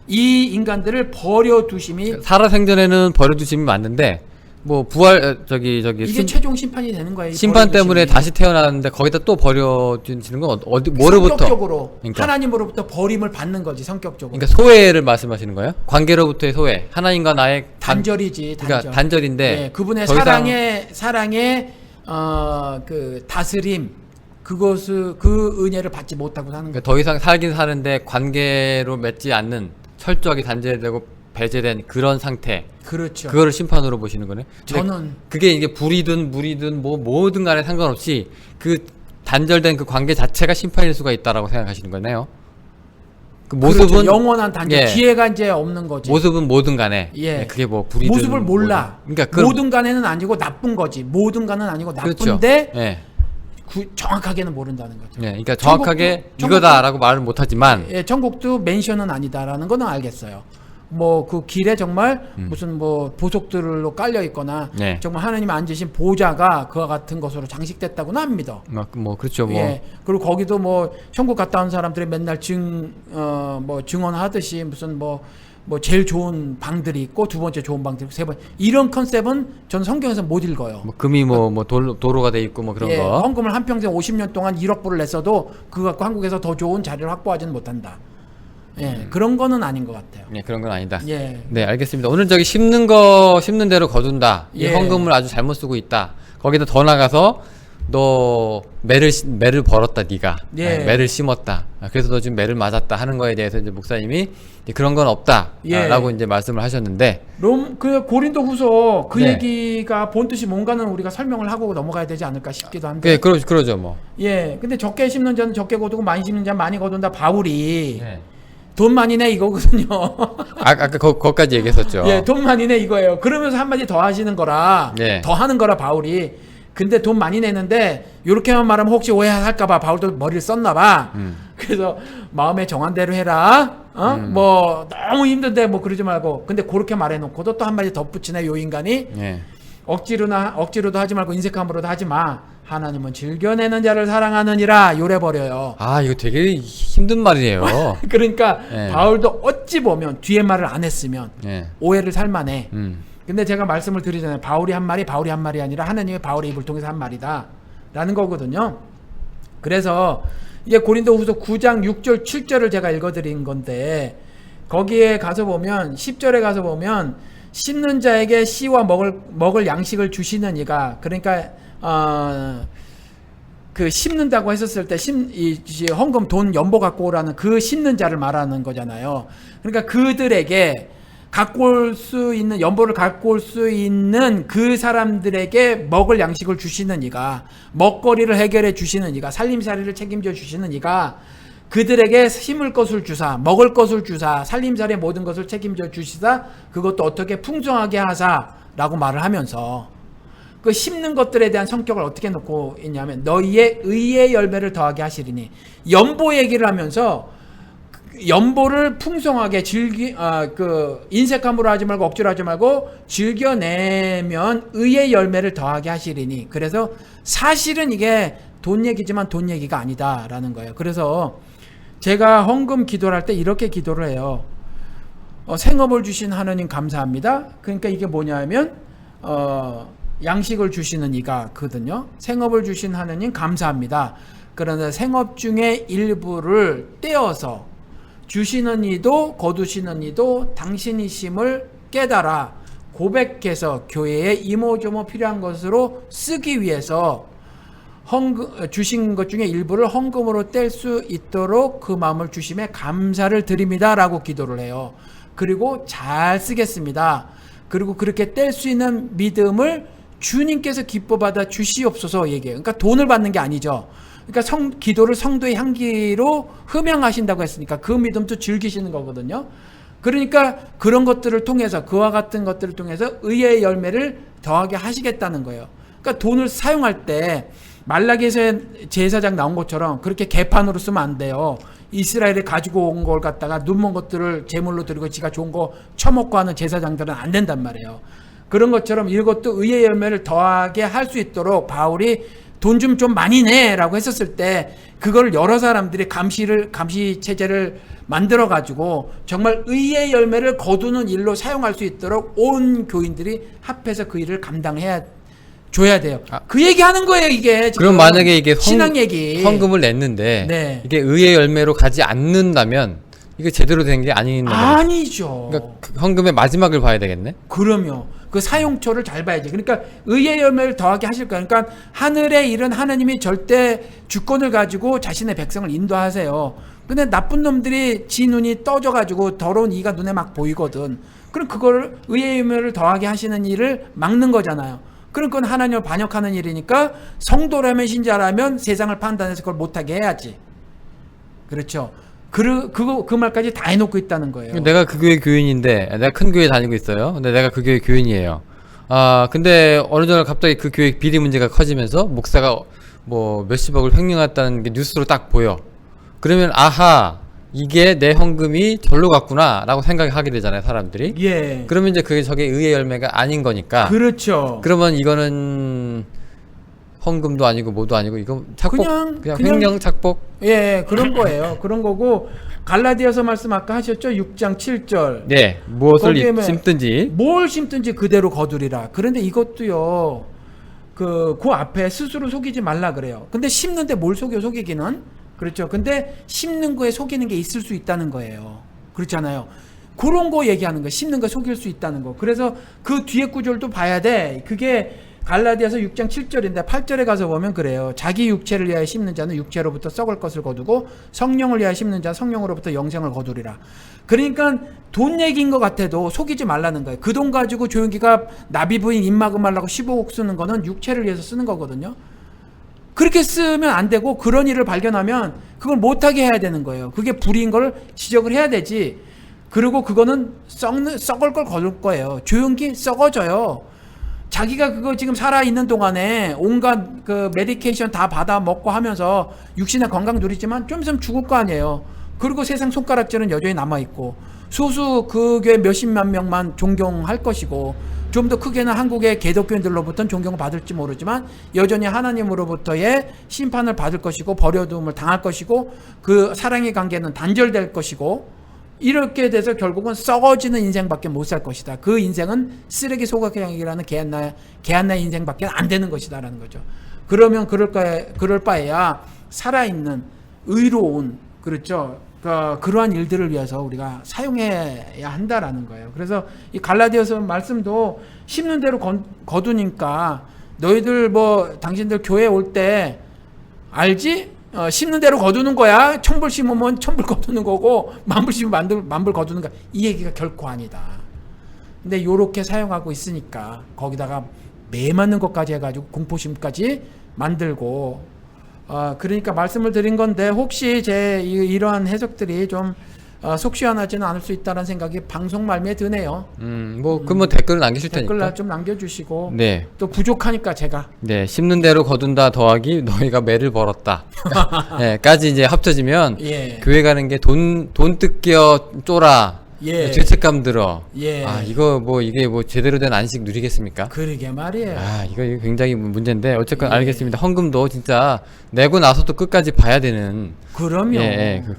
이 인간들을 버려두심이 살아생전에는 버려두심이 맞는데 뭐 부활 저기 이게 최종 심판이 되는 거예요. 이 심판 버려두심이. 때문에 다시 태어나는데 거기다 또 버려지는 건 어디 뭐로부터? 성격적으로 그러니까. 하나님으로부터 버림을 받는 거지. 성격적으로. 그러니까 소외를 말씀하시는 거예요? 관계로부터의 소외. 하나님과 나의 단절이지. 단절. 그러니까 단절인데 예, 그분의 더 이상- 사랑의 그 다스림 그것을 그 은혜를 받지 못하고 사는 그러니까 거. 더 이상 살긴 사는데 관계로 맺지 않는 철저하게 단절되고 배제된 그런 상태. 그렇죠. 그거를 심판으로 보시는 거네. 근데 저는 그게 이게 불이든 물이든 뭐 뭐든 간에 상관없이 그 단절된 그 관계 자체가 심판일 수가 있다라고 생각하시는 거네요. 그 모습은 그렇죠. 영원한 단절 예. 기회가 이제 없는 거지. 모습은 뭐든 간에 예. 네, 그게 뭐 불이든 모습을 몰라. 뭐든. 그러니까 그런 모든 간에는 아니고 나쁜 거지. 모든 간은 아니고 그렇죠. 나쁜데 예. 정확하게는 모른다는 거죠. 예. 그러니까 정확하게 천국도- 이거다라고 말을 못 하지만 예, 천국도 맨션은 아니다라는 거는 알겠어요. 뭐 그 길에 정말 무슨 뭐 보석들로 깔려 있거나 네. 정말 하나님 앉으신 보좌가 그와 같은 것으로 장식됐다고는 안 믿어. 뭐 그렇죠. 뭐 예. 그리고 거기도 뭐 천국 갔다 온 사람들이 맨날 증언하듯이 무슨 뭐 제일 좋은 방들이 있고 두 번째 좋은 방들이 있고 세 번 이런 컨셉은 전 성경에서 못 읽어요. 뭐 금이 뭐 도로가 돼 있고 뭐 그런 예, 거. 헌금을 한 평생 50년 동안 1억 불을 냈어도 그거 갖고 한국에서 더 좋은 자리를 확보하지는 못한다. 예, 그런 거는 아닌 것 같아요. 예, 그런 건 아니다. 예. 네, 알겠습니다. 오늘 저기 심는 대로 거둔다. 이 예. 헌금을 아주 잘못 쓰고 있다. 거기다 더 나가서 너 매를 벌었다 네가. 예. 매를 심었다. 그래서 너 지금 매를 맞았다 하는 거에 대해서 이제 목사님이 이제 그런 건 예. 없다라고 이제 말씀을 하셨는데 그 고린도후서 그 네. 얘기가 본 뜻이 뭔가는 우리가 설명을 하고 넘어가야 되지 않을까 싶기도 한데. 예, 그러죠 뭐. 예. 근데 적게 심는 자는 적게 거두고 많이 심는 자는 많이 거둔다. 바울이 네. 돈 많이 내 이거거든요. 아까 거기까지 얘기했었죠. 예, 돈 많이 내 이거예요. 그러면서 한마디 더 하시는 거라. 네. 더 하는 거라 바울이. 근데 돈 많이 내는데 이렇게만 말하면 혹시 오해할까봐 바울도 머리를 썼나봐. 그래서 마음에 정한 대로 해라. 뭐 너무 힘든데 뭐 그러지 말고. 근데 그렇게 말해놓고도 또 한마디 덧붙이네 요 인간이. 예. 억지로도 하지 말고 인색함으로도 하지 마. 하나님은 즐겨내는 자를 사랑하느니라 요래 버려요. 아, 이거 되게 힘든 말이에요. 그러니까 예. 바울도 어찌 보면 뒤에 말을 안 했으면 예. 오해를 살만해. 근데 제가 말씀을 드리잖아요. 바울이 한 말이 아니라 하나님의 바울의 입을 통해서 한 말이다 라는 거거든요. 그래서 이게 고린도후서 9장 6절 7절을 제가 읽어드린 건데 거기에 가서 보면 10절에 가서 보면 심는 자에게 씨와 먹을 양식을 주시는 이가, 그러니까 그 심는다고 했었을 때 헌금 돈 연보 갖고 오라는 그 심는 자를 말하는 거잖아요. 그러니까 그들에게 갖고 올 수 있는 연보를 갖고 올 수 있는 그 사람들에게 먹을 양식을 주시는 이가, 먹거리를 해결해 주시는 이가, 살림살이를 책임져 주시는 이가 그들에게 심을 것을 주사, 먹을 것을 주사, 살림살이의 모든 것을 책임져 주시사 그것도 어떻게 풍성하게 하사라고 말을 하면서 그 심는 것들에 대한 성격을 어떻게 놓고 있냐면 너희의 의의 열매를 더하게 하시리니, 연보 얘기를 하면서 연보를 풍성하게 인색함으로 하지 말고 억지로 하지 말고 즐겨내면 의의 열매를 더하게 하시리니. 그래서 사실은 이게 돈 얘기지만 돈 얘기가 아니다라는 거예요. 그래서 제가 헌금 기도를 할 때 이렇게 기도를 해요. 생업을 주신 하나님 감사합니다. 그러니까 이게 뭐냐면 양식을 주시는 이가거든요. 생업을 주신 하나님 감사합니다. 그러나 생업 중에 일부를 떼어서 주시는 이도 거두시는 이도 당신이심을 깨달아 고백해서 교회에 이모저모 필요한 것으로 쓰기 위해서 주신 것 중에 일부를 헌금으로 뗄 수 있도록 그 마음을 주심에 감사를 드립니다 라고 기도를 해요. 그리고 잘 쓰겠습니다. 그리고 그렇게 뗄 수 있는 믿음을 주님께서 기뻐 받아 주시옵소서 얘기해요. 그러니까 돈을 받는 게 아니죠. 그러니까 기도를 성도의 향기로 흠양하신다고 했으니까 그 믿음도 즐기시는 거거든요. 그러니까 그런 것들을 통해서 그와 같은 것들을 통해서 의의 열매를 더하게 하시겠다는 거예요. 그러니까 돈을 사용할 때 말라기에서 제사장 나온 것처럼 그렇게 개판으로 쓰면 안 돼요. 이스라엘에 가지고 온 걸 갖다가 눈먼 것들을 제물로 드리고 지가 좋은 거 처먹고 하는 제사장들은 안 된단 말이에요. 그런 것처럼 이것도 의의 열매를 더하게 할 수 있도록 바울이 돈 좀 많이 내라고 했었을 때 그걸 여러 사람들이 감시 체제를 만들어 가지고 정말 의의 열매를 거두는 일로 사용할 수 있도록 온 교인들이 합해서 그 일을 감당해야 줘야 돼요. 그 얘기하는 거예요, 이게. 지금 그럼 만약에 이게 신앙 얘기. 헌금을 냈는데 네. 이게 의의 열매로 가지 않는다면 이게 제대로 된 게 아닌 거죠. 아니죠. 그러니까 그 헌금의 마지막을 봐야 되겠네. 그럼요. 그 사용처를 잘 봐야지. 그러니까 의의 열매를 더하게 하실 거예요. 그러니까 하늘의 일은 하나님이 절대 주권을 가지고 자신의 백성을 인도하세요. 근데 나쁜 놈들이 지 눈이 떠져가지고 더러운 이가 눈에 막 보이거든. 그럼 그걸 의의 열매를 더하게 하시는 일을 막는 거잖아요. 그럼 그건 하나님을 반역하는 일이니까 성도라면 신자라면 세상을 판단해서 그걸 못하게 해야지. 그렇죠. 그 말까지 다 해놓고 있다는 거예요. 내가 그 교회 교인인데 내가 큰 교회 다니고 있어요. 근데 내가 그 교회 교인이에요. 근데 어느 날 갑자기 그 교회 비리 문제가 커지면서 목사가 뭐 몇십억을 횡령했다는 게 뉴스로 딱 보여. 그러면 아하 이게 내 헌금이 절로 갔구나 라고 생각하게 되잖아요, 사람들이. 예. 그러면 이제 저게 의의 열매가 아닌 거니까. 그렇죠. 그러면 이거는 헌금도 아니고 뭐도 아니고 이거 착복, 그냥 횡령 착복. 예, 그런 거예요. 그런 거고 갈라디아서 말씀 아까 하셨죠? 6장 7절. 네, 무엇을 거기에 심든지 뭘 심든지 그대로 거두리라. 그런데 이것도요. 그 앞에 스스로 속이지 말라 그래요. 근데 심는데 뭘 속이기는? 그렇죠. 근데 심는 거에 속이는 게 있을 수 있다는 거예요. 그렇잖아요. 그런 거 얘기하는 거예요. 심는 거 속일 수 있다는 거. 그래서 그 뒤에 구절도 봐야 돼. 그게 갈라디아서 6장 7절인데 8절에 가서 보면 그래요. 자기 육체를 위하여 심는 자는 육체로부터 썩을 것을 거두고 성령을 위하여 심는 자는 성령으로부터 영생을 거두리라. 그러니까 돈 얘기인 것 같아도 속이지 말라는 거예요. 그 돈 가지고 조용기가 나비 부인 입막음 하려고 15억 쓰는 거는 육체를 위해서 쓰는 거거든요. 그렇게 쓰면 안 되고 그런 일을 발견하면 그걸 못하게 해야 되는 거예요. 그게 불의인 걸 지적을 해야 되지. 그리고 그거는 썩을 걸 거둘 거예요. 조용히 썩어져요. 자기가 그거 지금 살아있는 동안에 온갖 그 메디케이션 다 받아 먹고 하면서 육신의 건강 누리지만 좀 있으면 죽을 거 아니에요. 그리고 세상 손가락질은 여전히 남아있고 소수 그 교회 몇십만 명만 존경할 것이고 좀 더 크게는 한국의 개독교인들로부터는 존경을 받을지 모르지만 여전히 하나님으로부터의 심판을 받을 것이고 버려둠을 당할 것이고 그 사랑의 관계는 단절될 것이고 이렇게 돼서 결국은 썩어지는 인생밖에 못 살 것이다. 그 인생은 쓰레기 소각형이라는 개한나의 인생밖에 안 되는 것이다 라는 거죠. 그러면 그럴 바에야 살아있는 의로운 그렇죠. 그러한 일들을 위해서 우리가 사용해야 한다라는 거예요. 그래서 이 갈라디아서 말씀도 심는 대로 거두니까 너희들 뭐 당신들 교회 올 때 알지? 심는 대로 거두는 거야. 1000불 심으면 1000불 거두는 거고 만불 심으면 만불 거두는 거야. 이 얘기가 결코 아니다. 근데 요렇게 사용하고 있으니까 거기다가 매 맞는 것까지 해가지고 공포심까지 만들고 그러니까 말씀을 드린 건데 혹시 제 이러한 해석들이 좀 속 시원하지는 않을 수 있다는 생각이 방송 말미에 드네요. 그러면 댓글을 남기실 댓글 테니까. 좀 남겨주시고. 네. 또 부족하니까 제가. 네, 심는 대로 거둔다 더하기 너희가 매를 벌었다. 네, 까지 이제 합쳐지면 예. 교회 가는 게 돈 뜯겨 쫄아 예. 죄책감 들어. 예. 아, 이거 뭐 이게 뭐 제대로 된 안식 누리겠습니까? 그러게 말이에요. 아, 이거 굉장히 문제인데 어쨌건 예. 알겠습니다. 헌금도 진짜 내고 나서도 끝까지 봐야 되는 그럼요.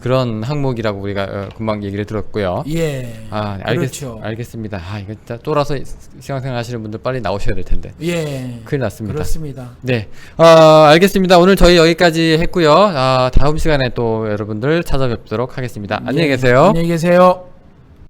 그런 항목이라고 우리가 금방 얘기를 들었고요. 예. 아, 그렇죠. 알겠습니다. 아, 이거 진짜 쫄아서 신앙생활 하시는 분들 빨리 나오셔야 될 텐데. 예. 큰일 났습니다. 그렇습니다. 네, 알겠습니다. 오늘 저희 여기까지 했고요. 다음 시간에 또 여러분들 찾아뵙도록 하겠습니다. 안녕히 계세요. 안녕히 계세요.